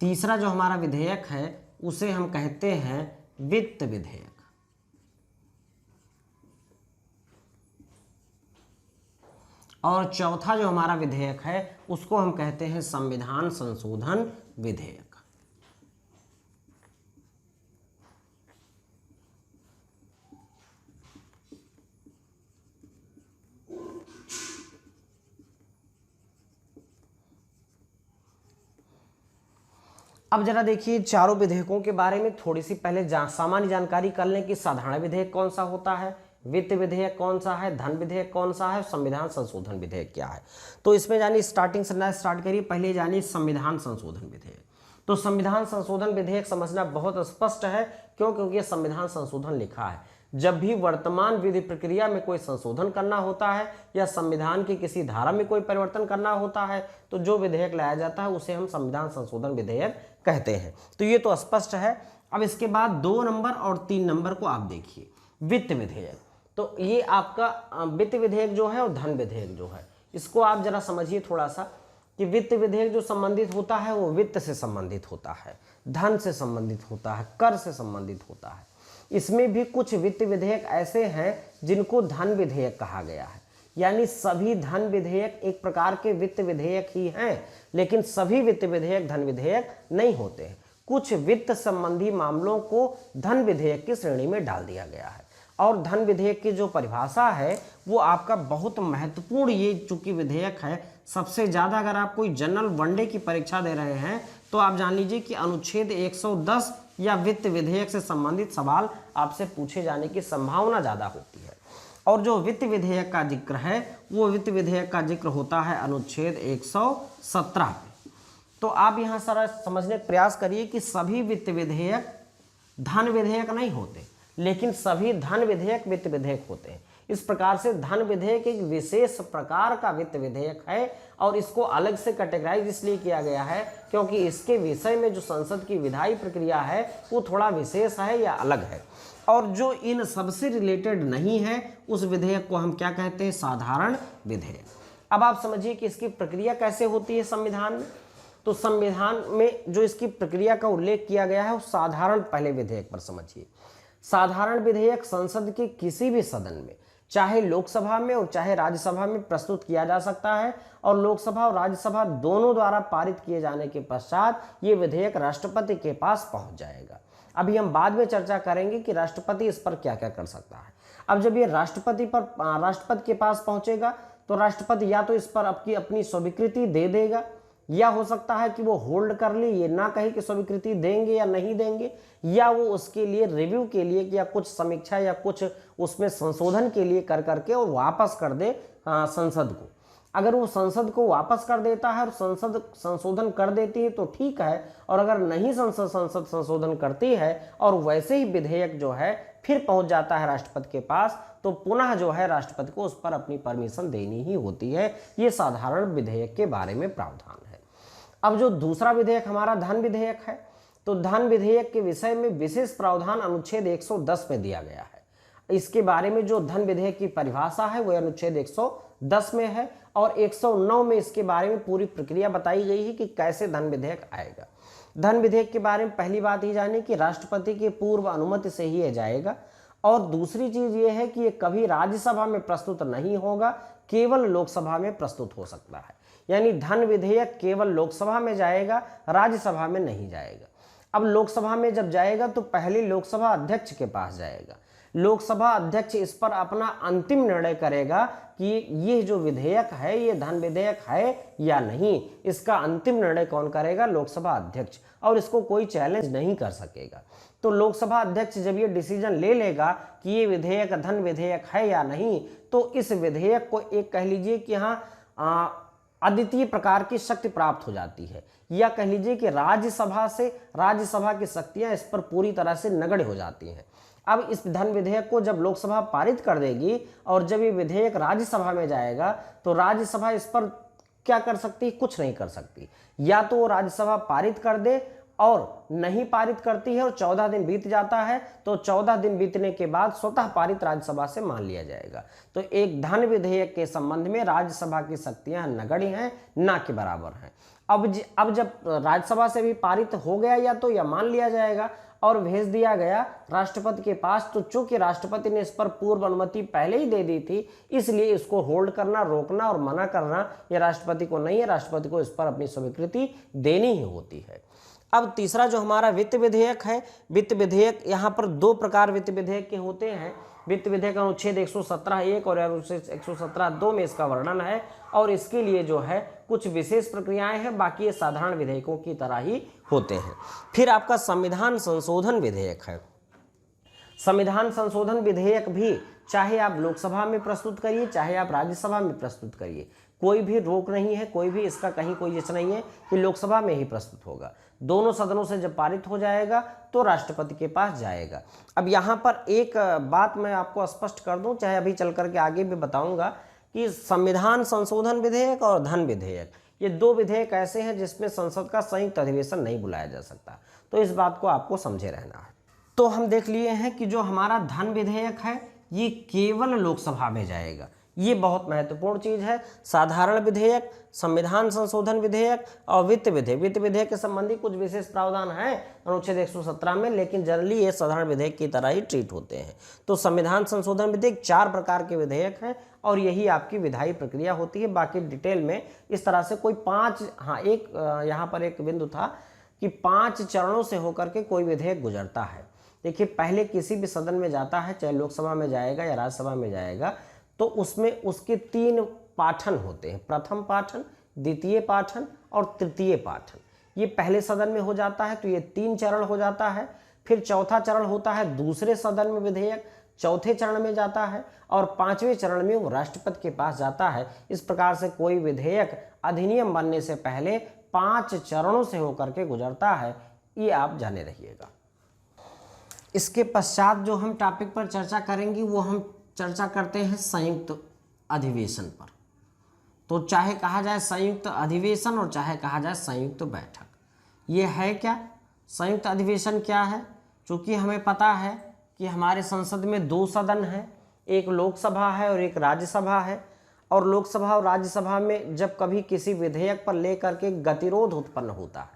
तीसरा जो हमारा विधेयक है उसे हम कहते हैं वित्त विधेयक। और चौथा जो हमारा विधेयक है उसको हम कहते हैं संविधान संशोधन विधेयक। अब जरा देखिए चारों विधेयकों के बारे में थोड़ी सी पहले सामान्य जानकारी कर लें कि साधारण विधेयक कौन सा होता है, वित्त विधेयक कौन सा है, धन विधेयक कौन सा है, संविधान संशोधन विधेयक क्या है। तो इसमें जानिए स्टार्टिंग से ना स्टार्ट करिए, पहले जानिए संविधान संशोधन विधेयक। तो संविधान संशोधन विधेयक समझना बहुत स्पष्ट है, क्यों? क्योंकि ये संविधान संशोधन लिखा है। जब भी वर्तमान विधि प्रक्रिया में कोई संशोधन करना होता है या संविधान की किसी धारा में कोई परिवर्तन करना होता है तो जो विधेयक लाया जाता है उसे हम संविधान संशोधन विधेयक कहते हैं। तो ये तो स्पष्ट है। अब इसके बाद 2 नंबर और 3 नंबर को आप देखिए, वित्त विधेयक। तो ये आपका वित्त विधेयक जो है और धन विधेयक जो है, इसको आप जरा समझिए थोड़ा सा कि वित्त विधेयक जो संबंधित होता है वो वित्त से संबंधित होता है, धन से संबंधित होता है, कर से संबंधित होता है। इसमें भी कुछ वित्त विधेयक ऐसे हैं जिनको धन विधेयक कहा गया है, यानी सभी धन विधेयक एक प्रकार के वित्त विधेयक ही हैं, लेकिन सभी वित्त विधेयक धन विधेयक नहीं होते हैं। कुछ वित्त संबंधी मामलों को धन विधेयक की श्रेणी में डाल दिया गया है। और धन विधेयक की जो परिभाषा है वो आपका बहुत महत्वपूर्ण, ये चूंकि विधेयक है सबसे ज़्यादा, अगर आप कोई जनरल वनडे की परीक्षा दे रहे हैं तो आप जान लीजिए कि अनुच्छेद 110 या वित्त विधेयक से संबंधित सवाल आपसे पूछे जाने की संभावना ज़्यादा होती है। और जो वित्त विधेयक का जिक्र है वो वित्त विधेयक का जिक्र होता है अनुच्छेद 117 पे। तो आप यहाँ सारा समझने का प्रयास करिए कि सभी वित्त विधेयक धन विधेयक नहीं होते, लेकिन सभी धन विधेयक वित्त विधेयक होते हैं। इस प्रकार से धन विधेयक एक विशेष प्रकार का वित्त विधेयक है और इसको अलग से कैटेगराइज इसलिए किया गया है क्योंकि इसके विषय में जो संसद की विधायी प्रक्रिया है वो थोड़ा विशेष है या अलग है। और जो इन सबसे रिलेटेड नहीं है उस विधेयक को हम क्या कहते हैं? साधारण विधेयक। अब आप समझिए कि इसकी प्रक्रिया कैसे होती है संविधान में। तो संविधान में जो इसकी प्रक्रिया का उल्लेख किया गया है वो साधारण पहले विधेयक पर समझिए। साधारण विधेयक संसद के किसी भी सदन में, चाहे लोकसभा में और चाहे राज्यसभा में प्रस्तुत किया जा सकता है, और लोकसभा और राज्यसभा दोनों द्वारा पारित किए जाने के पश्चात ये विधेयक राष्ट्रपति के पास पहुंच जाएगा। अभी हम बाद में चर्चा करेंगे कि राष्ट्रपति इस पर क्या क्या कर सकता है। अब जब ये राष्ट्रपति के पास पहुंचेगा तो राष्ट्रपति या तो इस पर अपनी स्वीकृति दे देगा, या हो सकता है कि वो होल्ड कर ले, ये ना कहे कि स्वीकृति देंगे या नहीं देंगे, या वो उसके लिए रिव्यू के लिए या कुछ समीक्षा या कुछ उसमें संशोधन के लिए कर करके और वापस कर दे संसद को। अगर वो संसद को वापस कर देता है और संसद संशोधन कर देती है तो ठीक है, और अगर नहीं संसद संशोधन करती है और वैसे ही विधेयक जो है फिर पहुंच जाता है राष्ट्रपति के पास, तो पुनः जो है राष्ट्रपति को उस पर अपनी परमिशन देनी ही होती है। ये साधारण विधेयक के बारे में प्रावधान है। अब जो दूसरा विधेयक हमारा धन विधेयक है, तो धन विधेयक के विषय में विशेष प्रावधान अनुच्छेद 110 में दिया गया है। इसके बारे में जो धन विधेयक की परिभाषा है वह अनुच्छेद 110 में है, और 109 में इसके बारे में पूरी प्रक्रिया बताई गई है कि कैसे धन विधेयक आएगा। धन विधेयक के बारे में पहली बात ही जानिए कि राष्ट्रपति की पूर्व अनुमति से ही यह जाएगा, और दूसरी चीज ये है कि ये कभी राज्यसभा में प्रस्तुत नहीं होगा, केवल लोकसभा में प्रस्तुत हो सकता है। यानी धन विधेयक केवल लोकसभा में जाएगा, राज्यसभा में नहीं जाएगा। अब लोकसभा में जब जाएगा तो पहले लोकसभा अध्यक्ष के पास जाएगा। लोकसभा अध्यक्ष इस पर अपना अंतिम निर्णय करेगा कि ये जो विधेयक है ये धन विधेयक है या नहीं। इसका अंतिम निर्णय कौन करेगा? लोकसभा अध्यक्ष, और इसको कोई चैलेंज नहीं कर सकेगा। तो लोकसभा अध्यक्ष जब ये डिसीजन ले लेगा कि ये विधेयक धन विधेयक है या नहीं, तो इस विधेयक को एक कह लीजिए कि हाँ अद्वितीय प्रकार की शक्ति प्राप्त हो जाती है, या कह लीजिए कि राज्यसभा की शक्तियां इस पर पूरी तरह से नगण्य हो जाती हैं। अब इस धन विधेयक को जब लोकसभा पारित कर देगी और जब ये विधेयक राज्यसभा में जाएगा तो राज्यसभा इस पर क्या कर सकती है? कुछ नहीं कर सकती। या तो वो राज्यसभा पारित कर दे, और नहीं पारित करती है और 14 दिन बीत जाता है, तो 14 दिन बीतने के बाद स्वतः पारित राज्यसभा से मान लिया जाएगा। तो एक धन विधेयक के संबंध में राज्यसभा की शक्तियां नगण्य हैं, ना के बराबर हैं। अब जब राज्यसभा से भी पारित हो गया या मान लिया जाएगा और भेज दिया गया राष्ट्रपति के पास, तो चूंकि राष्ट्रपति ने इस पर पूर्व अनुमति पहले ही दे दी थी, इसलिए इसको होल्ड करना, रोकना और मना करना यह राष्ट्रपति को नहीं है। राष्ट्रपति को इस पर अपनी स्वीकृति देनी ही होती है। अब तीसरा जो हमारा वित्त विधेयक है, वित्त विधेयक यहाँ पर दो प्रकार वित्त विधेयक के होते हैं। वित्त विधेयक अनुच्छेद 117(1) और अनुच्छेद 117(2) में इसका वर्णन है, और इसके लिए जो है कुछ विशेष प्रक्रियाएं हैं, बाकी ये साधारण विधेयकों की तरह ही होते हैं। फिर आपका संविधान संशोधन विधेयक है। संविधान संशोधन विधेयक भी चाहे आप लोकसभा में प्रस्तुत करिए, चाहे आप राज्यसभा में प्रस्तुत करिए, कोई भी रोक नहीं है, कोई भी इसका कहीं कोई इस नहीं है कि लोकसभा में ही प्रस्तुत होगा। दोनों सदनों से जब पारित हो जाएगा तो राष्ट्रपति के पास जाएगा। अब यहाँ पर एक बात मैं आपको स्पष्ट कर दूं, चाहे अभी चल करके आगे भी बताऊंगा, कि संविधान संशोधन विधेयक और धन विधेयक, ये दो विधेयक ऐसे हैं जिसमें संसद का संयुक्त अधिवेशन नहीं बुलाया जा सकता। तो इस बात को आपको समझे रहना है। तो हम देख लिए हैं कि जो हमारा धन विधेयक है ये केवल लोकसभा में जाएगा, ये बहुत महत्वपूर्ण चीज है। साधारण विधेयक, संविधान संशोधन विधेयक और वित्त विधेयक, वित्त विधेयक के संबंधी कुछ विशेष प्रावधान है अनुच्छेद 117 में, लेकिन जनरली ये साधारण विधेयक की तरह ही ट्रीट होते हैं। तो संविधान संशोधन विधेयक 4 प्रकार के विधेयक हैं और यही आपकी विधायी प्रक्रिया होती है। बाकी डिटेल में इस तरह से कोई 5, हाँ एक यहाँ पर एक बिंदु था कि 5 चरणों से होकर के कोई विधेयक गुजरता है। देखिए, पहले किसी भी सदन में जाता है, चाहे लोकसभा में जाएगा या राज्यसभा में जाएगा, तो उसमें उसके 3 पाठन होते हैं, प्रथम पाठन, द्वितीय पाठन और तृतीय पाठन। ये पहले सदन में हो जाता है तो ये 3 चरण हो जाता है। फिर चौथा चरण होता है दूसरे सदन में विधेयक, चौथे चरण में जाता है, और 5वें चरण में वो राष्ट्रपति के पास जाता है। इस प्रकार से कोई विधेयक अधिनियम बनने से पहले 5 चरणों से होकर के गुजरता है, ये आप जाने रहिएगा। इसके पश्चात जो हम टॉपिक पर चर्चा करेंगे वो हम चर्चा करते हैं संयुक्त अधिवेशन पर। तो चाहे कहा जाए संयुक्त अधिवेशन और चाहे कहा जाए संयुक्त बैठक, ये है क्या? संयुक्त अधिवेशन क्या है? चूंकि हमें पता है कि हमारे संसद में 2 सदन हैं, एक लोकसभा है और एक राज्यसभा है, और लोकसभा और राज्यसभा में जब कभी किसी विधेयक पर लेकर के गतिरोध उत्पन्न होता है,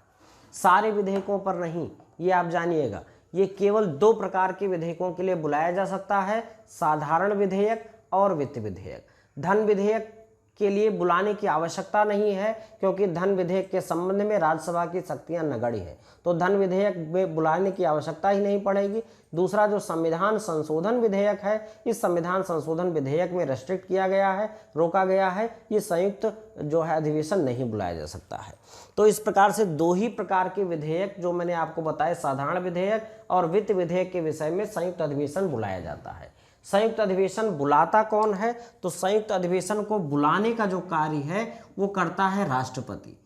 सारे विधेयकों पर नहीं, ये आप जानिएगा, ये केवल 2 प्रकार के विधेयकों के लिए बुलाया जा सकता है, साधारण विधेयक और वित्त विधेयक। धन विधेयक के लिए बुलाने की आवश्यकता नहीं है, क्योंकि धन विधेयक के संबंध में राज्यसभा की शक्तियां नगण्य है, तो धन विधेयक में बुलाने की आवश्यकता ही नहीं पड़ेगी। दूसरा जो संविधान संशोधन विधेयक है, इस संविधान संशोधन विधेयक में रेस्ट्रिक्ट किया गया है, रोका गया है, ये संयुक्त जो है अधिवेशन नहीं बुलाया जा सकता है। तो इस प्रकार से 2 ही प्रकार के विधेयक जो मैंने आपको बताए, साधारण विधेयक और वित्त विधेयक के विषय में संयुक्त अधिवेशन बुलाया जाता है। संयुक्त अधिवेशन बुलाता कौन है? तो संयुक्त अधिवेशन को बुलाने का जो कार्य है वो करता है राष्ट्रपति।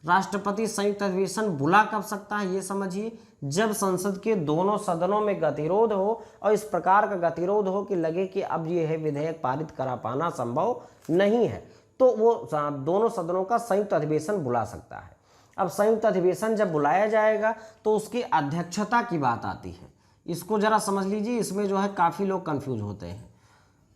राष्ट्रपति संयुक्त अधिवेशन बुला कब सकता है ये समझिए, जब संसद के दोनों सदनों में गतिरोध हो, और इस प्रकार का गतिरोध हो कि लगे कि अब ये है विधेयक पारित करा पाना संभव नहीं है, तो वो दोनों सदनों का संयुक्त अधिवेशन बुला सकता है। अब संयुक्त अधिवेशन जब बुलाया जाएगा तो उसकी अध्यक्षता की बात आती है। इसको जरा समझ लीजिए, इसमें जो है काफ़ी लोग कंफ्यूज होते हैं।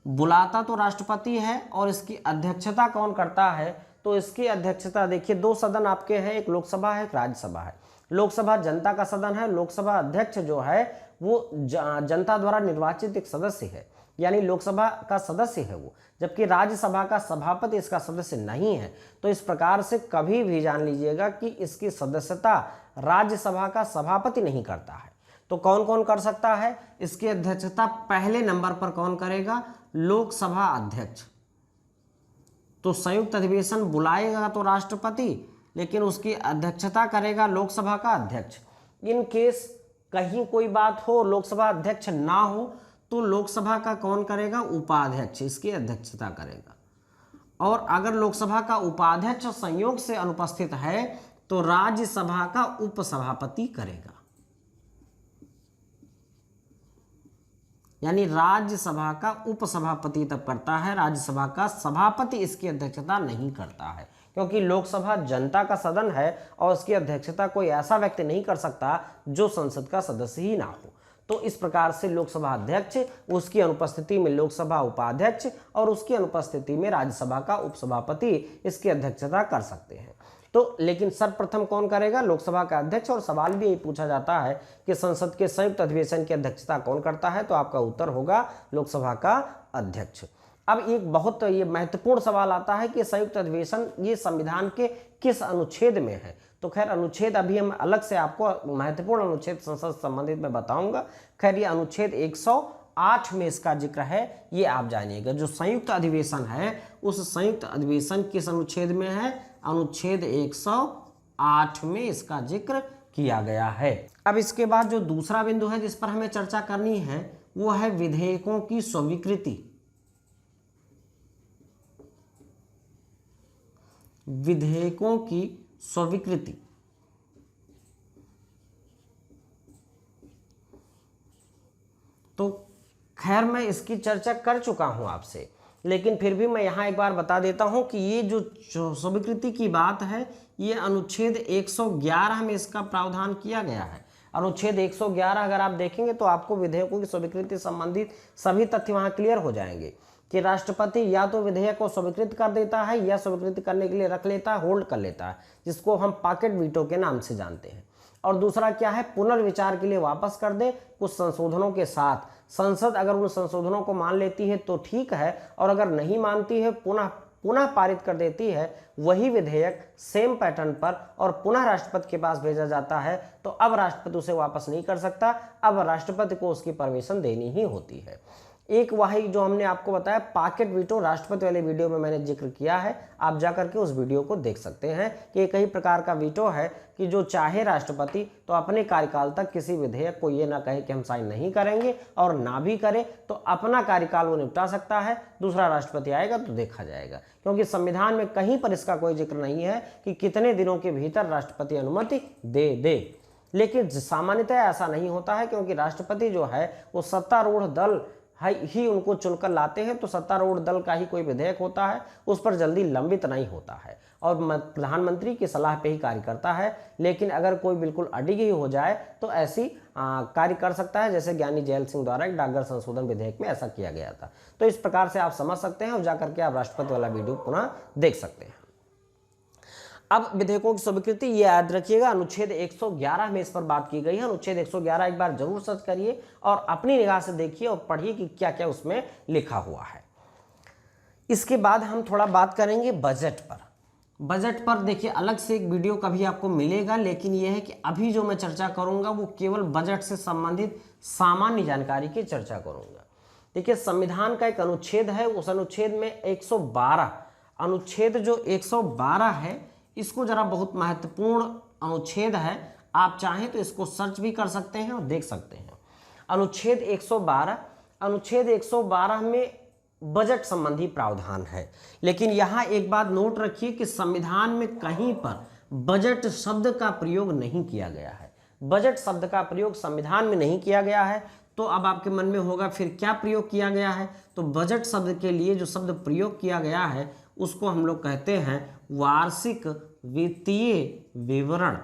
बुलाता तो राष्ट्रपति है और इसकी अध्यक्षता कौन करता है? तो इसकी अध्यक्षता देखिए, 2 सदन आपके हैं, एक लोकसभा है, एक राज्यसभा है। लोकसभा जनता का सदन है, लोकसभा अध्यक्ष जो है वो जनता द्वारा निर्वाचित एक सदस्य है, यानी लोकसभा का सदस्य है वो, जबकि राज्यसभा का सभापति इसका सदस्य नहीं है। तो इस प्रकार से कभी भी जान लीजिएगा कि इसकी सदस्यता राज्यसभा का सभापति नहीं करता है। तो कौन कौन कर सकता है? इसकी अध्यक्षता पहले नंबर पर कौन करेगा? लोकसभा अध्यक्ष। तो संयुक्त अधिवेशन बुलाएगा तो राष्ट्रपति, लेकिन उसकी अध्यक्षता करेगा लोकसभा का अध्यक्ष। इन केस कहीं कोई बात हो, लोकसभा अध्यक्ष ना हो, तो लोकसभा का कौन करेगा? उपाध्यक्ष इसकी अध्यक्षता करेगा। और अगर लोकसभा का उपाध्यक्ष संयोग से अनुपस्थित है तो राज्यसभा का उपसभापति करेगा। यानी राज्यसभा का उपसभापति तब करता है, राज्यसभा का सभापति इसकी अध्यक्षता नहीं करता है, क्योंकि लोकसभा जनता का सदन है और उसकी अध्यक्षता कोई ऐसा व्यक्ति नहीं कर सकता जो संसद का सदस्य ही ना हो। तो इस प्रकार से लोकसभा अध्यक्ष, उसकी अनुपस्थिति में लोकसभा उपाध्यक्ष और उसकी अनुपस्थिति में राज्यसभा का उपसभापति इसकी अध्यक्षता कर सकते हैं। तो लेकिन सर्वप्रथम कौन करेगा? लोकसभा का अध्यक्ष। और सवाल भी यही पूछा जाता है कि संसद के संयुक्त अधिवेशन की अध्यक्षता कौन करता है? तो आपका उत्तर होगा लोकसभा का अध्यक्ष। अब एक बहुत ये महत्वपूर्ण सवाल आता है कि संयुक्त अधिवेशन ये संविधान के किस अनुच्छेद में है? तो खैर अनुच्छेद अभी हम अलग से आपको महत्वपूर्ण अनुच्छेद संसद संबंधित में बताऊंगा। खैर ये अनुच्छेद 108 में इसका जिक्र है, ये आप जानिएगा। जो संयुक्त अधिवेशन है उस संयुक्त अधिवेशन किस अनुच्छेद में है? अनुच्छेद 108 में इसका जिक्र किया गया है। अब इसके बाद जो दूसरा बिंदु है जिस पर हमें चर्चा करनी है वो है विधेयकों की स्वीकृति। विधेयकों की स्वीकृति। तो खैर मैं इसकी चर्चा कर चुका हूं आपसे, लेकिन फिर भी मैं यहां एक बार बता देता हूं कि ये जो स्वीकृति की बात है ये अनुच्छेद 111 में इसका प्रावधान किया गया है। अनुच्छेद 111 अगर आप देखेंगे तो आपको विधेयकों की स्वीकृति संबंधित सभी तथ्य वहां क्लियर हो जाएंगे कि राष्ट्रपति या तो विधेयक को स्वीकृत कर देता है या स्वीकृत करने के लिए रख लेता है, होल्ड कर लेता है, जिसको हम पॉकेट वीटो के नाम से जानते हैं। और दूसरा क्या है? पुनर्विचार के लिए वापस कर दे कुछ संशोधनों के साथ। संसद अगर उन संशोधनों को मान लेती है तो ठीक है, और अगर नहीं मानती है पुनः पारित कर देती है वही विधेयक सेम पैटर्न पर और पुनः राष्ट्रपति के पास भेजा जाता है, तो अब राष्ट्रपति उसे वापस नहीं कर सकता, अब राष्ट्रपति को उसकी परमिशन देनी ही होती है। एक वही जो हमने आपको बताया पॉकेट वीटो, राष्ट्रपति वाले वीडियो में मैंने जिक्र किया है, आप जाकर के उस वीडियो को देख सकते हैं कि एक ही प्रकार का वीटो है कि जो चाहे राष्ट्रपति तो अपने कार्यकाल तक किसी विधेयक को ये ना कहे कि हम साइन नहीं करेंगे, और ना भी करे तो अपना कार्यकाल वो निपटा सकता है, दूसरा राष्ट्रपति आएगा तो देखा जाएगा। क्योंकि संविधान में कहीं पर इसका कोई जिक्र नहीं है कि कितने दिनों के भीतर राष्ट्रपति अनुमति दे। लेकिन सामान्यतः ऐसा नहीं होता है, क्योंकि राष्ट्रपति जो है वो सत्तारूढ़ दल ही उनको चुनकर लाते हैं, तो सत्तारूढ़ दल का ही कोई विधेयक होता है, उस पर जल्दी लंबित नहीं होता है और प्रधानमंत्री की सलाह पे ही कार्य करता है। लेकिन अगर कोई बिल्कुल अडिग ही हो जाए तो ऐसी कार्य कर सकता है, जैसे ज्ञानी जैल सिंह द्वारा एक डाकघर संशोधन विधेयक में ऐसा किया गया था। तो इस प्रकार से आप समझ सकते हैं और जाकर के आप राष्ट्रपति वाला वीडियो पुनः देख सकते हैं। अब विधेयकों की स्वीकृति ये याद रखिएगा, अनुच्छेद 111 में इस पर बात की गई है। अनुच्छेद 111 एक बार जरूर सर्च करिए और अपनी निगाह से देखिए और पढ़िए कि क्या क्या उसमें लिखा हुआ है। इसके बाद हम थोड़ा बात करेंगे बजट पर। बजट पर देखिए अलग से एक वीडियो कभी आपको मिलेगा, लेकिन यह है कि अभी जो मैं चर्चा करूंगा वो केवल बजट से संबंधित सामान्य जानकारी की चर्चा करूंगा। देखिए संविधान का एक अनुच्छेद है, उस अनुच्छेद में 112 अनुच्छेद जो 112 है इसको जरा बहुत महत्वपूर्ण अनुच्छेद है, आप चाहें तो इसको सर्च भी कर सकते हैं और देख सकते हैं। अनुच्छेद 112 में बजट संबंधी प्रावधान है। लेकिन यहां एक बात नोट रखिए कि संविधान में कहीं पर बजट शब्द का प्रयोग नहीं किया गया है। बजट शब्द का प्रयोग संविधान में नहीं किया गया है। तो अब आपके मन में होगा फिर क्या प्रयोग किया गया है? तो बजट शब्द के लिए जो शब्द प्रयोग किया गया है उसको हम लोग कहते हैं वार्षिक वित्तीय विवरण।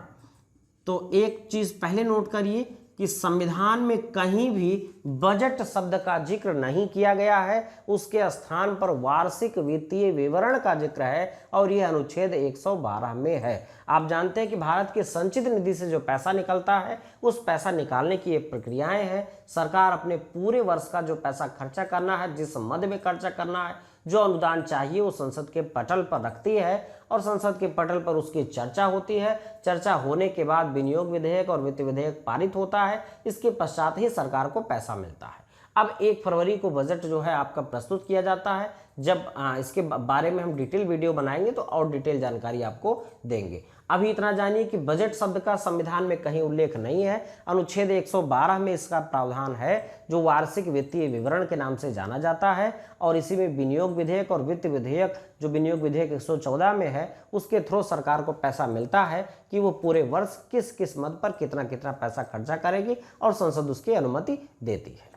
तो एक चीज पहले नोट करिए कि संविधान में कहीं भी बजट शब्द का जिक्र नहीं किया गया है, उसके स्थान पर वार्षिक वित्तीय विवरण का जिक्र है और यह अनुच्छेद 112 में है। आप जानते हैं कि भारत के संचित निधि से जो पैसा निकलता है उस पैसा निकालने की ये प्रक्रियाएं हैं। सरकार अपने पूरे वर्ष का जो पैसा खर्चा करना है, जिस मद में खर्चा करना है, जो अनुदान चाहिए वो संसद के पटल पर रखती है और संसद के पटल पर उसकी चर्चा होती है। चर्चा होने के बाद विनियोग विधेयक और वित्त विधेयक पारित होता है। इसके पश्चात ही सरकार को पैसा मिलता है। अब 1 फरवरी को बजट जो है आपका प्रस्तुत किया जाता है। जब इसके बारे में हम डिटेल वीडियो बनाएंगे तो और डिटेल जानकारी आपको देंगे। अभी इतना जानिए कि बजट शब्द का संविधान में कहीं उल्लेख नहीं है। अनुच्छेद 112 में इसका प्रावधान है जो वार्षिक वित्तीय विवरण के नाम से जाना जाता है और इसी में विनियोग विधेयक और वित्त विधेयक, जो विनियोग विधेयक 114 में है, उसके थ्रू सरकार को पैसा मिलता है कि वो पूरे वर्ष किस किस मद पर कितना कितना पैसा खर्चा करेगी और संसद उसकी अनुमति देती है।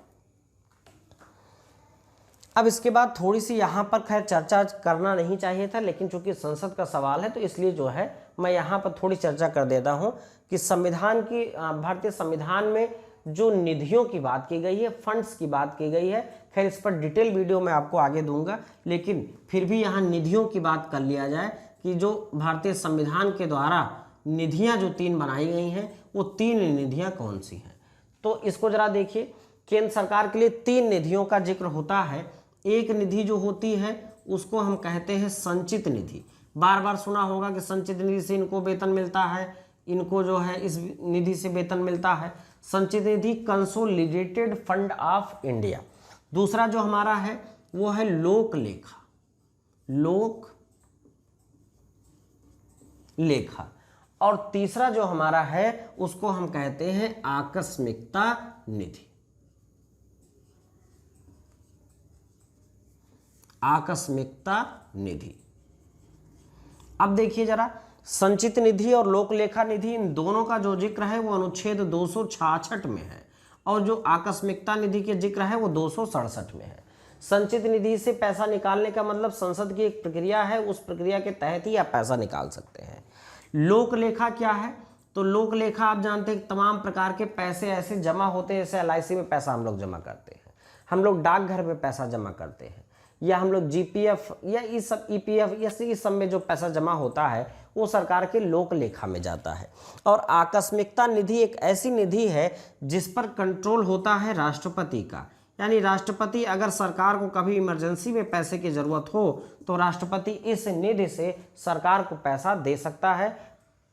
अब इसके बाद थोड़ी सी यहाँ पर खैर चर्चा करना नहीं चाहिए था, लेकिन चूंकि संसद का सवाल है तो इसलिए जो है मैं यहाँ पर थोड़ी चर्चा कर देता हूँ कि संविधान की भारतीय संविधान में जो निधियों की बात की गई है, फंड्स की बात की गई है, खैर इस पर डिटेल वीडियो मैं आपको आगे दूंगा, लेकिन फिर भी यहाँ निधियों की बात कर लिया जाए कि जो भारतीय संविधान के द्वारा निधियाँ जो 3 बनाई गई हैं वो 3 निधियाँ कौन सी हैं। तो इसको जरा देखिए, केंद्र सरकार के लिए 3 निधियों का जिक्र होता है। एक निधि जो होती है उसको हम कहते हैं संचित निधि। बार बार सुना होगा कि संचित निधि से इनको वेतन मिलता है, इनको जो है इस निधि से वेतन मिलता है। संचित निधि कंसोलिडेटेड फंड ऑफ इंडिया। दूसरा जो हमारा है वो है लोक लेखा, लोक लेखा। और तीसरा जो हमारा है उसको हम कहते हैं आकस्मिकता निधि, आकस्मिकता निधि। अब देखिए जरा, संचित निधि और लोक लेखा निधि, इन दोनों का जो जिक्र है वो अनुच्छेद 266 में है और जो आकस्मिकता निधि के जिक्र है वो 267 में है। संचित निधि से पैसा निकालने का मतलब संसद की एक प्रक्रिया है, उस प्रक्रिया के तहत ही आप पैसा निकाल सकते हैं। लोक लेखा क्या है? तो लोक लेखा आप जानते हैं तमाम प्रकार के पैसे ऐसे जमा होते हैं, जैसे LIC में पैसा हम लोग जमा करते हैं, हम लोग डाकघर में पैसा जमा करते हैं, या हम लोग GPF या इस सब EPF इस सब में जो पैसा जमा होता है वो सरकार के लोक लेखा में जाता है। और आकस्मिकता निधि एक ऐसी निधि है जिस पर कंट्रोल होता है राष्ट्रपति का, यानी राष्ट्रपति अगर सरकार को कभी इमरजेंसी में पैसे की ज़रूरत हो तो राष्ट्रपति इस निधि से सरकार को पैसा दे सकता है।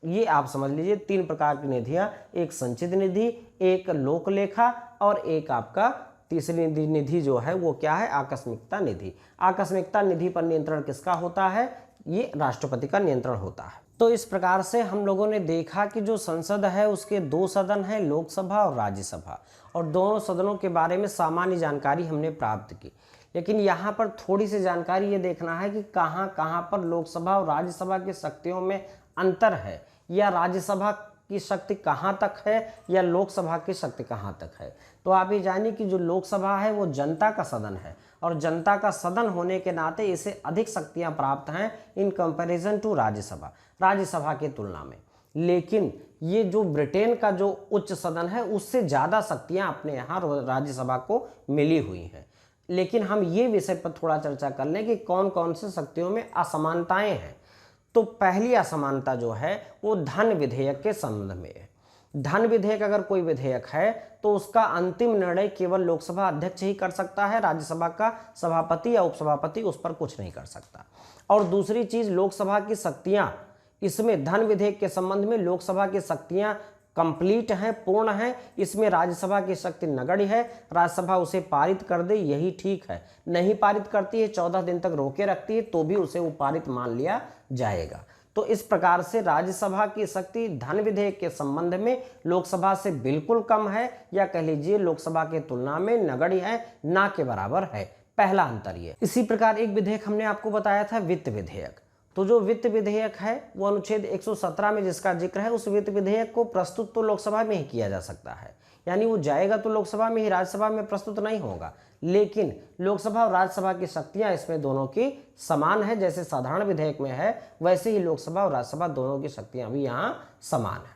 ये आप समझ लीजिए 3 प्रकार की निधियाँ, एक संचित निधि, एक लोक लेखा और एक आपका तीसरी निधि जो है वो क्या है? आकस्मिकता निधि। आकस्मिकता निधि पर नियंत्रण किसका होता है? ये राष्ट्रपति का नियंत्रण होता है। तो इस प्रकार से हम लोगों ने देखा कि जो संसद है उसके 2 सदन हैं, लोकसभा और राज्यसभा, और दोनों सदनों के बारे में सामान्य जानकारी हमने प्राप्त की। लेकिन यहाँ पर थोड़ी सी जानकारी ये देखना है कि कहाँ कहाँ पर लोकसभा और राज्यसभा की शक्तियों में अंतर है, या राज्यसभा की शक्ति कहाँ तक है या लोकसभा की शक्ति कहाँ तक है। तो आप ये जानिए कि जो लोकसभा है वो जनता का सदन है और जनता का सदन होने के नाते इसे अधिक शक्तियाँ प्राप्त हैं in comparison to Rajya Sabha, Rajya Sabha की तुलना में। लेकिन ये जो ब्रिटेन का जो उच्च सदन है उससे ज़्यादा शक्तियाँ अपने यहाँ राज्यसभा को मिली हुई हैं। लेकिन हम ये विषय पर थोड़ा चर्चा कर लें कि कौन कौन से शक्तियों में असमानताएँ हैं। तो पहली असमानता जो है वो धन विधेयक के संबंध में है। धन विधेयक अगर कोई विधेयक है तो उसका अंतिम निर्णय केवल लोकसभा अध्यक्ष ही कर सकता है, राज्यसभा का सभापति या उपसभापति उस पर कुछ नहीं कर सकता। और दूसरी चीज, लोकसभा की शक्तियां, इसमें धन विधेयक के संबंध में लोकसभा की शक्तियां कंप्लीट हैं, पूर्ण हैं। इसमें राज्यसभा की शक्ति नगण्य है, राज्यसभा उसे पारित कर दे यही ठीक है, नहीं पारित करती है 14 दिन तक रोके रखती है तो भी उसे वो पारित मान लिया जाएगा। तो इस प्रकार से राज्यसभा की शक्ति धन विधेयक के संबंध में लोकसभा से बिल्कुल कम है, या कह लीजिए लोकसभा के तुलना में नगण्य है, ना के बराबर है। पहला अंतर ये। इसी प्रकार एक विधेयक हमने आपको बताया था वित्त विधेयक। तो जो वित्त विधेयक है वो अनुच्छेद 117 में जिसका जिक्र है, उस वित्त विधेयक को प्रस्तुत तो लोकसभा में ही किया जा सकता है, यानी वो जाएगा तो लोकसभा में ही, राज्यसभा में प्रस्तुत नहीं होगा। लेकिन लोकसभा और राज्यसभा की शक्तियां इसमें दोनों की समान है, जैसे साधारण विधेयक में है वैसे ही लोकसभा और राज्यसभा दोनों की शक्तियां भी यहाँ समान है।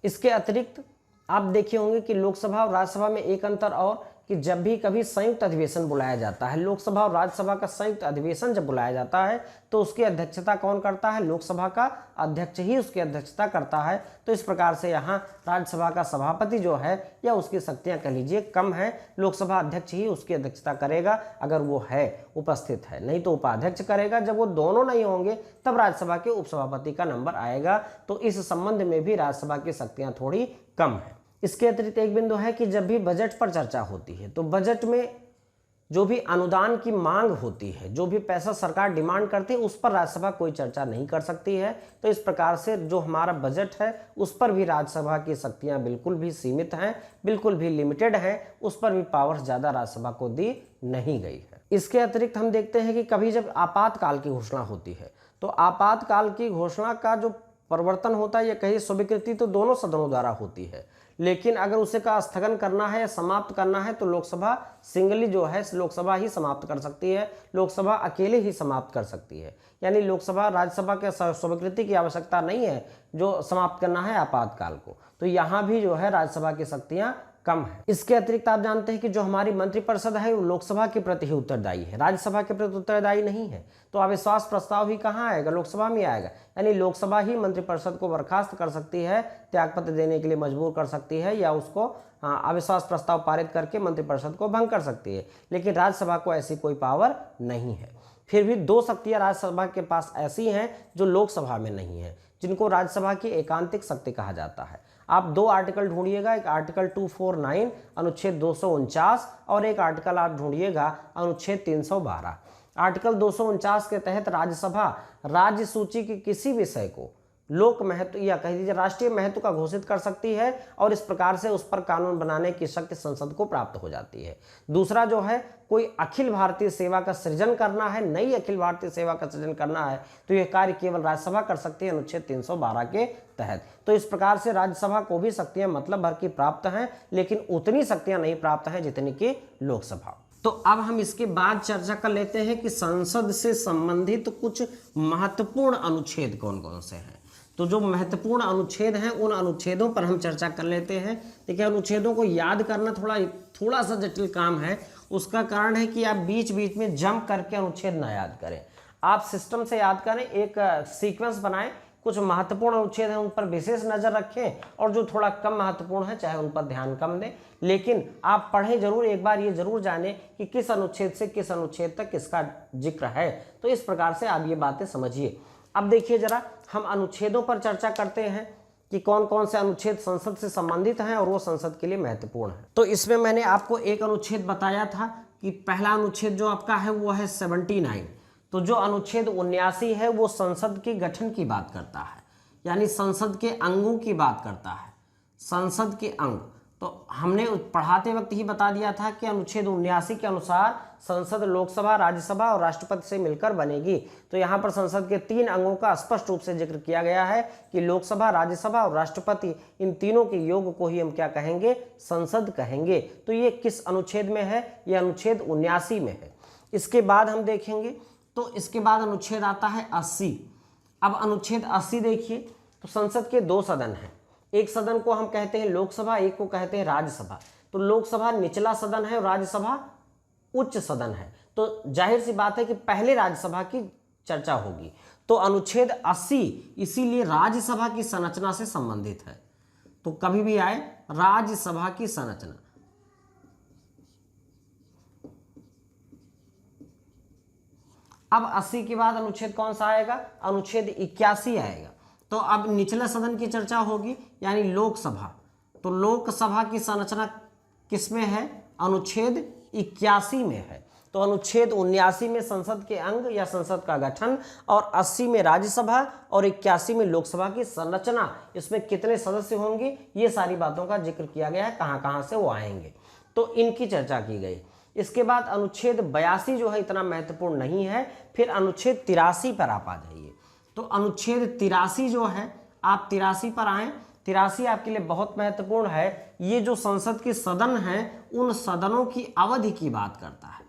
इसके अतिरिक्त आप देखे होंगे कि लोकसभा और राज्यसभा में एक अंतर और, कि जब भी कभी संयुक्त अधिवेशन बुलाया जाता है, लोकसभा और राज्यसभा का संयुक्त अधिवेशन जब बुलाया जाता है तो उसकी अध्यक्षता कौन करता है? लोकसभा का अध्यक्ष ही उसकी अध्यक्षता करता है। तो इस प्रकार से यहाँ राज्यसभा का सभापति जो है या उसकी शक्तियाँ कह लीजिए कम है, लोकसभा अध्यक्ष ही उसकी अध्यक्षता करेगा अगर वो है उपस्थित है, नहीं तो उपाध्यक्ष करेगा। जब वो दोनों नहीं होंगे तब राज्यसभा के उपसभापति का नंबर आएगा। तो इस संबंध में भी राज्यसभा की शक्तियाँ थोड़ी कम है। इसके अतिरिक्त एक बिंदु है कि जब भी बजट पर चर्चा होती है तो बजट में जो भी अनुदान की मांग होती है, जो भी पैसा सरकार डिमांड करती है, उस पर राज्यसभा कोई चर्चा नहीं कर सकती है। तो इस प्रकार से जो हमारा बजट है उस पर भी राज्यसभा की शक्तियां बिल्कुल भी सीमित हैं, बिल्कुल भी लिमिटेड हैं, उस पर भी पावर ज़्यादा राज्यसभा को दी नहीं गई है। इसके अतिरिक्त हम देखते हैं कि कभी जब आपातकाल की घोषणा होती है तो आपातकाल की घोषणा का जो परिवर्तन होता है या कहीं स्वीकृति तो दोनों सदनों द्वारा होती है, लेकिन अगर उसे का स्थगन करना है या समाप्त करना है तो लोकसभा सिंगली जो है लोकसभा ही समाप्त कर सकती है, लोकसभा अकेले ही समाप्त कर सकती है। यानी लोकसभा राज्यसभा के स्वीकृति की आवश्यकता नहीं है जो समाप्त करना है आपातकाल को। तो यहाँ भी जो है राज्यसभा की शक्तियाँ कम है। इसके अतिरिक्त आप जानते हैं कि जो हमारी मंत्रिपरिषद है वो लोकसभा के प्रति ही उत्तरदायी है, राज्यसभा के प्रति उत्तरदायी नहीं है। तो अविश्वास प्रस्ताव भी कहाँ आएगा? लोकसभा में आएगा। यानी लोकसभा ही मंत्रिपरिषद को बर्खास्त कर सकती है, त्यागपत्र देने के लिए मजबूर कर सकती है या उसको अविश्वास प्रस्ताव पारित करके मंत्रिपरिषद को भंग कर सकती है, लेकिन राज्यसभा को ऐसी कोई पावर नहीं है। फिर भी दो शक्तियाँ राज्यसभा के पास ऐसी हैं जो लोकसभा में नहीं है, जिनको राज्यसभा की एकांतिक शक्ति कहा जाता है। आप दो आर्टिकल ढूंढिएगा, एक आर्टिकल 249 अनुच्छेद 249 और एक आर्टिकल आप ढूंढिएगा अनुच्छेद 312। आर्टिकल 249 के तहत राज्यसभा राज्य सूची के किसी विषय को लोक महत्व या कह दीजिए राष्ट्रीय महत्व का घोषित कर सकती है और इस प्रकार से उस पर कानून बनाने की शक्ति संसद को प्राप्त हो जाती है। दूसरा जो है कोई अखिल भारतीय सेवा का सृजन करना है, नई अखिल भारतीय सेवा का सृजन करना है तो यह कार्य केवल राज्यसभा कर सकती है अनुच्छेद 312 के तहत। तो इस प्रकार से राज्यसभा को भी शक्तियां मतलब भर की प्राप्त हैं, लेकिन उतनी शक्तियां नहीं प्राप्त हैं जितनी कि लोकसभा। तो अब हम इसके बाद चर्चा कर लेते हैं कि संसद से संबंधित कुछ महत्वपूर्ण अनुच्छेद कौन कौन से हैं। तो जो महत्वपूर्ण अनुच्छेद हैं उन अनुच्छेदों पर हम चर्चा कर लेते हैं। देखिए अनुच्छेदों को याद करना थोड़ा सा जटिल काम है। उसका कारण है कि आप बीच बीच में जंप करके अनुच्छेद ना याद करें, आप सिस्टम से याद करें, एक सीक्वेंस बनाएं, कुछ महत्वपूर्ण अनुच्छेद हैं उन पर विशेष नजर रखें और जो थोड़ा कम महत्वपूर्ण है चाहे उन पर ध्यान कम दें, लेकिन आप पढ़ें जरूर, एक बार ये जरूर जानें कि किस अनुच्छेद से किस अनुच्छेद तक किसका जिक्र है। तो इस प्रकार से आप ये बातें समझिए। अब देखिए जरा हम अनुच्छेदों पर चर्चा करते हैं कि कौन कौन से अनुच्छेद संसद से संबंधित हैं और वो संसद के लिए महत्वपूर्ण है। तो इसमें मैंने आपको एक अनुच्छेद बताया था कि पहला अनुच्छेद जो आपका है वो है 79। तो जो अनुच्छेद 79 है वो संसद के गठन की बात करता है, यानी संसद के अंगों की बात करता है, संसद के अंग। तो हमने पढ़ाते वक्त ही बता दिया था कि अनुच्छेद 79 के अनुसार संसद लोकसभा, राज्यसभा और राष्ट्रपति से मिलकर बनेगी। तो यहाँ पर संसद के 3 अंगों का स्पष्ट रूप से जिक्र किया गया है कि लोकसभा, राज्यसभा और राष्ट्रपति, इन तीनों के योग को ही हम क्या कहेंगे? संसद कहेंगे। तो ये किस अनुच्छेद में है? ये अनुच्छेद 79 में है। इसके बाद हम देखेंगे तो इसके बाद अनुच्छेद आता है 80। अब अनुच्छेद 80 देखिए, तो संसद के 2 सदन हैं, एक सदन को हम कहते हैं लोकसभा, एक को कहते हैं राज्यसभा। तो लोकसभा निचला सदन है और राज्यसभा उच्च सदन है। तो जाहिर सी बात है कि पहले राज्यसभा की चर्चा होगी। तो अनुच्छेद 80 इसीलिए राज्यसभा की संरचना से संबंधित है। तो कभी भी आए राज्यसभा की संरचना। अब 80 के बाद अनुच्छेद कौन सा आएगा? अनुच्छेद 81 आएगा। तो अब निचले सदन की चर्चा होगी, यानी लोकसभा। तो लोकसभा की संरचना किसमें है? अनुच्छेद 81 में है। तो अनुच्छेद 79 में संसद के अंग या संसद का गठन, और 80 में राज्यसभा और 81 में लोकसभा की संरचना, इसमें कितने सदस्य होंगे, ये सारी बातों का जिक्र किया गया है, कहाँ कहाँ से वो आएंगे, तो इनकी चर्चा की गई। इसके बाद अनुच्छेद 82 जो है इतना महत्वपूर्ण नहीं है। फिर अनुच्छेद 83 पर आप आ जाइए। तो अनुच्छेद 83 जो है, आप 83 पर आए। 83 आपके लिए बहुत महत्वपूर्ण है। ये जो संसद के सदन हैं उन सदनों की अवधि की बात करता है।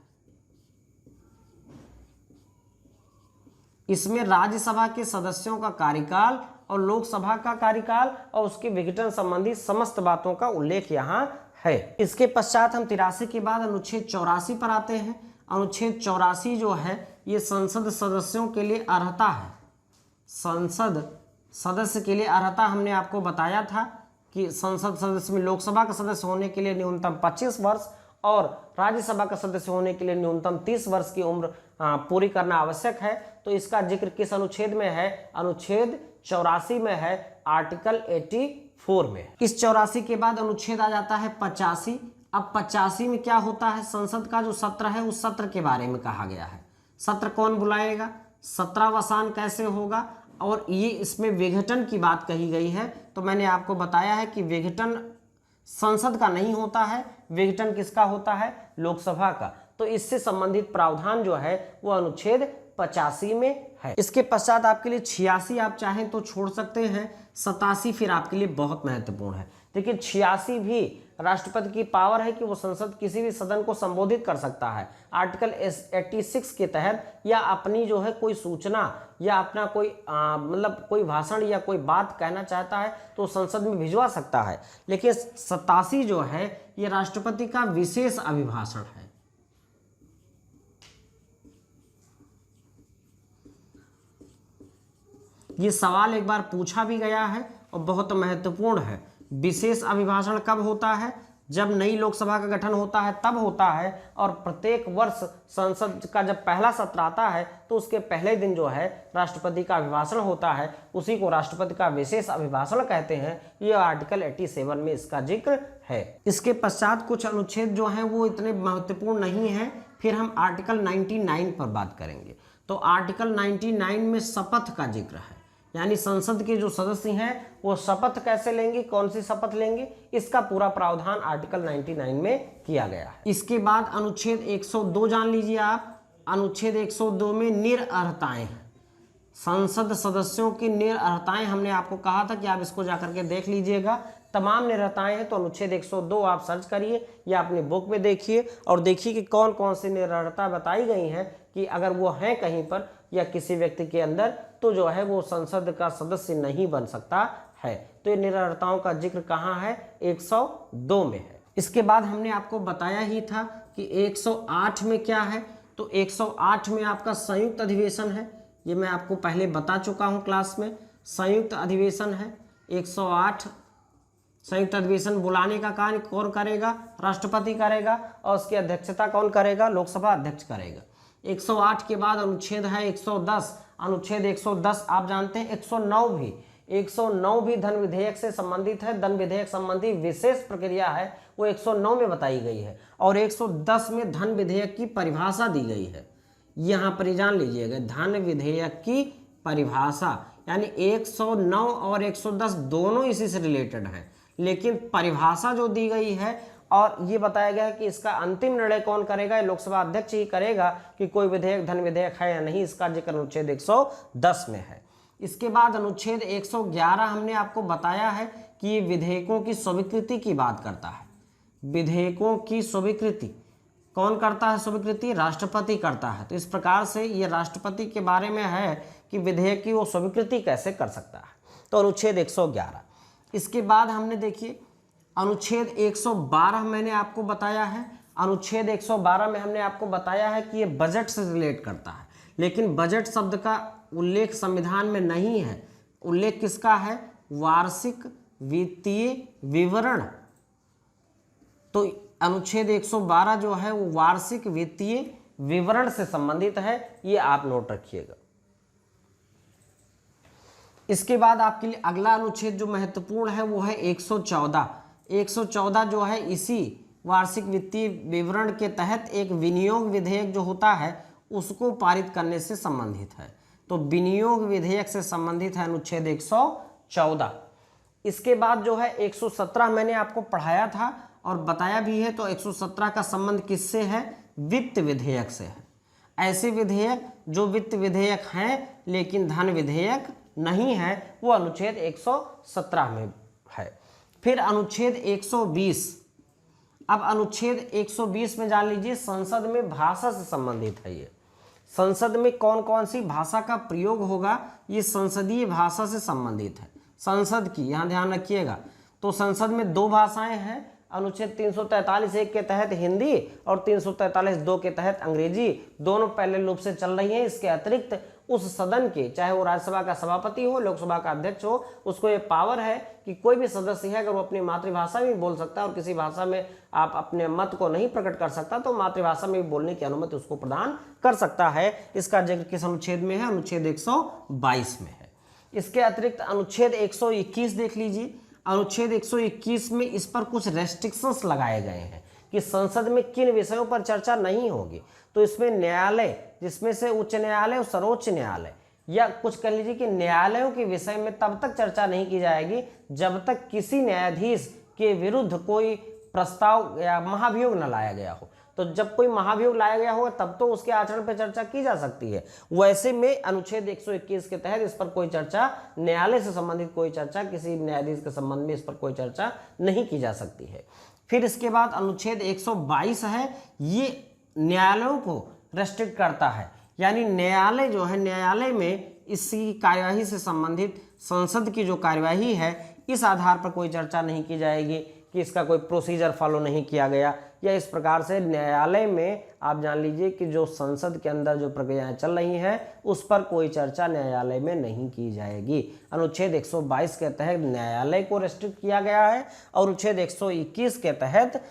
इसमें राज्यसभा के सदस्यों का कार्यकाल और लोकसभा का कार्यकाल और उसके विघटन संबंधी समस्त बातों का उल्लेख यहाँ है। इसके पश्चात हम 83 के बाद अनुच्छेद 84 पर आते हैं। अनुच्छेद 84 जो है ये संसद सदस्यों के लिए अर्हता है। संसद सदस्य के लिए अर्हता हमने आपको बताया था कि संसद सदस्य में लोकसभा का सदस्य होने के लिए न्यूनतम 25 वर्ष और राज्यसभा का सदस्य होने के लिए न्यूनतम 30 वर्ष की उम्र पूरी करना आवश्यक है। तो इसका जिक्र किस अनुच्छेद में है? अनुच्छेद 84 में है, आर्टिकल 84 में। इस 84 के बाद अनुच्छेद आ जाता है 85। अब 85 में क्या होता है? संसद का जो सत्र है उस सत्र के बारे में कहा गया है। सत्र कौन बुलाएगा, सत्रावसान कैसे होगा, और ये इसमें विघटन की बात कही गई है। तो मैंने आपको बताया है कि विघटन संसद का नहीं होता है, विघटन किसका होता है? लोकसभा का। तो इससे संबंधित प्रावधान जो है वो अनुच्छेद 85 में है। इसके पश्चात आपके लिए 86 आप चाहें तो छोड़ सकते हैं, 87 फिर आपके लिए बहुत महत्वपूर्ण है। देखिए 86 भी राष्ट्रपति की पावर है कि वो संसद किसी भी सदन को संबोधित कर सकता है आर्टिकल 86 के तहत, या अपनी जो है कोई सूचना या अपना कोई मतलब कोई भाषण या कोई बात कहना चाहता है तो संसद में भिजवा सकता है। लेकिन 87 जो है ये राष्ट्रपति का विशेष अभिभाषण है। ये सवाल एक बार पूछा भी गया है और बहुत महत्वपूर्ण है। विशेष अभिभाषण कब होता है? जब नई लोकसभा का गठन होता है तब होता है, और प्रत्येक वर्ष संसद का जब पहला सत्र आता है तो उसके पहले दिन जो है राष्ट्रपति का अभिभाषण होता है, उसी को राष्ट्रपति का विशेष अभिभाषण कहते हैं। ये आर्टिकल 87 में इसका जिक्र है। इसके पश्चात कुछ अनुच्छेद जो हैं वो इतने महत्वपूर्ण नहीं हैं, फिर हम आर्टिकल 99 पर बात करेंगे। तो आर्टिकल 99 में शपथ का जिक्र है, यानी संसद के जो सदस्य हैं वो शपथ कैसे लेंगे, कौन सी शपथ लेंगे, इसका पूरा प्रावधान आर्टिकल 99 में किया गया है। इसके बाद अनुच्छेद 102 जान लीजिए आप। अनुच्छेद 102 में निरअर्हताएं हैं, संसद सदस्यों की निरअर्हताएं। हमने आपको कहा था कि आप इसको जाकर के देख लीजिएगा, तमाम निरअर्हताएं हैं। तो अनुच्छेद 102 आप सर्च करिए या अपनी बुक में देखिए और देखिए कि कौन कौन सी निरअर्हता बताई गई हैं, कि अगर वो हैं कहीं पर या किसी व्यक्ति के अंदर तो जो है वो संसद का सदस्य नहीं बन सकता है। तो ये निरअर्हताओं का जिक्र कहाँ है? 102 में है। इसके बाद हमने आपको बताया ही था कि 108 में क्या है। तो 108 में आपका संयुक्त अधिवेशन है, ये मैं आपको पहले बता चुका हूँ क्लास में। संयुक्त अधिवेशन है 108। संयुक्त अधिवेशन बुलाने का कार्य कौन करेगा? राष्ट्रपति करेगा, और उसकी अध्यक्षता कौन करेगा? लोकसभा अध्यक्ष करेगा। 108 के बाद अनुच्छेद है 110। अनुच्छेद 110 आप जानते हैं। 109 भी धन विधेयक से संबंधित है। धन विधेयक संबंधी विशेष प्रक्रिया है वो 109 में बताई गई है, और 110 में धन विधेयक की परिभाषा दी गई है। यहाँ पर जान लीजिएगा, धन विधेयक की परिभाषा, यानी 109 और 110 दोनों इसी से रिलेटेड हैं, लेकिन परिभाषा जो दी गई है और ये बताया गया है कि इसका अंतिम निर्णय कौन करेगा? लोकसभा अध्यक्ष ही करेगा कि कोई विधेयक धन विधेयक है या नहीं। इसका जिक्र अनुच्छेद 110 में है। इसके बाद अनुच्छेद 111 हमने आपको बताया है कि ये विधेयकों की स्वीकृति की बात करता है। विधेयकों की स्वीकृति कौन करता है? स्वीकृति राष्ट्रपति करता है। तो इस प्रकार से ये राष्ट्रपति के बारे में है कि विधेयक की वो स्वीकृति कैसे कर सकता है। तो अनुच्छेद 111। इसके बाद हमने देखिए अनुच्छेद 112 मैंने आपको बताया है। अनुच्छेद 112 में हमने आपको बताया है कि ये बजट से रिलेट करता है, लेकिन बजट शब्द का उल्लेख संविधान में नहीं है। उल्लेख किसका है? वार्षिक वित्तीय विवरण। तो अनुच्छेद 112 जो है वो वार्षिक वित्तीय विवरण से संबंधित है, ये आप नोट रखिएगा। इसके बाद आपके लिए अगला अनुच्छेद जो महत्वपूर्ण है वो है 114। 114 जो है इसी वार्षिक वित्तीय विवरण के तहत एक विनियोग विधेयक जो होता है उसको पारित करने से संबंधित है। तो विनियोग विधेयक से संबंधित है अनुच्छेद 114। इसके बाद जो है 117 मैंने आपको पढ़ाया था और बताया भी है। तो 117 का संबंध किससे है? वित्त विधेयक से है। ऐसे विधेयक जो वित्त विधेयक हैं लेकिन धन विधेयक नहीं है, वो अनुच्छेद 117 में है। फिर अनुच्छेद 120। अब अनुच्छेद 120 में जान लीजिए संसद में भाषा से संबंधित है। ये संसद में कौन कौन सी भाषा का प्रयोग होगा, ये संसदीय भाषा से संबंधित है। संसद की यहाँ ध्यान रखिएगा। तो संसद में 2 भाषाएं हैं, अनुच्छेद 343 एक के तहत हिंदी और 343 दो के तहत अंग्रेजी दोनों पहले रूप से चल रही हैं। इसके अतिरिक्त उस सदन के, चाहे वो राज्यसभा का सभापति हो, लोकसभा का अध्यक्ष हो, उसको ये पावर है कि कोई भी सदस्य है अगर वो अपनी मातृभाषा में बोल सकता है और किसी भाषा में आप अपने मत को नहीं प्रकट कर सकता तो मातृभाषा में भी बोलने की अनुमति उसको प्रदान कर सकता है। इसका जिक्र किस अनुच्छेद में है? अनुच्छेद 122 में है। इसके अतिरिक्त अनुच्छेद 121 देख लीजिए। अनुच्छेद 121 में इस पर कुछ रेस्ट्रिक्शंस लगाए गए हैं कि संसद में किन विषयों पर चर्चा नहीं होगी। तो इसमें न्यायालय, जिसमें से उच्च न्यायालय और सर्वोच्च न्यायालय, या कुछ कह लीजिए कि न्यायालयों के विषय में तब तक चर्चा नहीं की जाएगी जब तक किसी न्यायाधीश के विरुद्ध कोई प्रस्ताव या महाभियोग न लाया गया हो। तो जब कोई महाभियोग लाया गया होगा तब तो उसके आचरण पर चर्चा की जा सकती है। वैसे में अनुच्छेद 121 के तहत इस पर कोई चर्चा, न्यायालय से संबंधित कोई चर्चा, किसी न्यायाधीश के संबंध में इस पर कोई चर्चा नहीं की जा सकती है। फिर इसके बाद अनुच्छेद 122 है, ये न्यायालयों को रेस्ट्रिक्ट करता है, यानी न्यायालय जो है, न्यायालय में इसी कार्यवाही से संबंधित संसद की जो कार्यवाही है इस आधार पर कोई चर्चा नहीं की जाएगी कि इसका कोई प्रोसीजर फॉलो नहीं किया गया, या इस प्रकार से न्यायालय में आप जान लीजिए कि जो संसद के अंदर जो प्रक्रियाएं चल रही हैं उस पर कोई चर्चा न्यायालय में नहीं की जाएगी। अनुच्छेद 122 के तहत न्यायालय को रेस्ट्रिक्ट किया गया है और अनुच्छेद 121 के तहत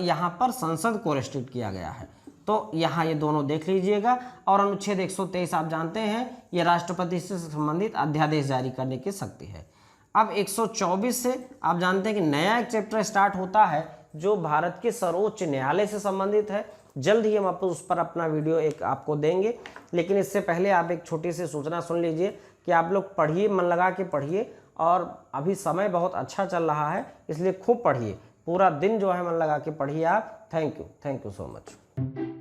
यहाँ पर संसद को रेस्ट्रिक्ट किया गया है। तो यहाँ ये दोनों देख लीजिएगा। और अनुच्छेद 123 आप जानते हैं ये राष्ट्रपति से संबंधित अध्यादेश जारी करने की शक्ति है। अब 124 से आप जानते हैं कि नया एक चैप्टर स्टार्ट होता है जो भारत के सर्वोच्च न्यायालय से संबंधित है। जल्द ही हम आपको उस पर अपना वीडियो एक आपको देंगे, लेकिन इससे पहले आप एक छोटी सी सूचना सुन लीजिए कि आप लोग पढ़िए, मन लगा के पढ़िए, और अभी समय बहुत अच्छा चल रहा है इसलिए खूब पढ़िए, पूरा दिन जो है मन लगा के पढ़िए आप। Thank you so much.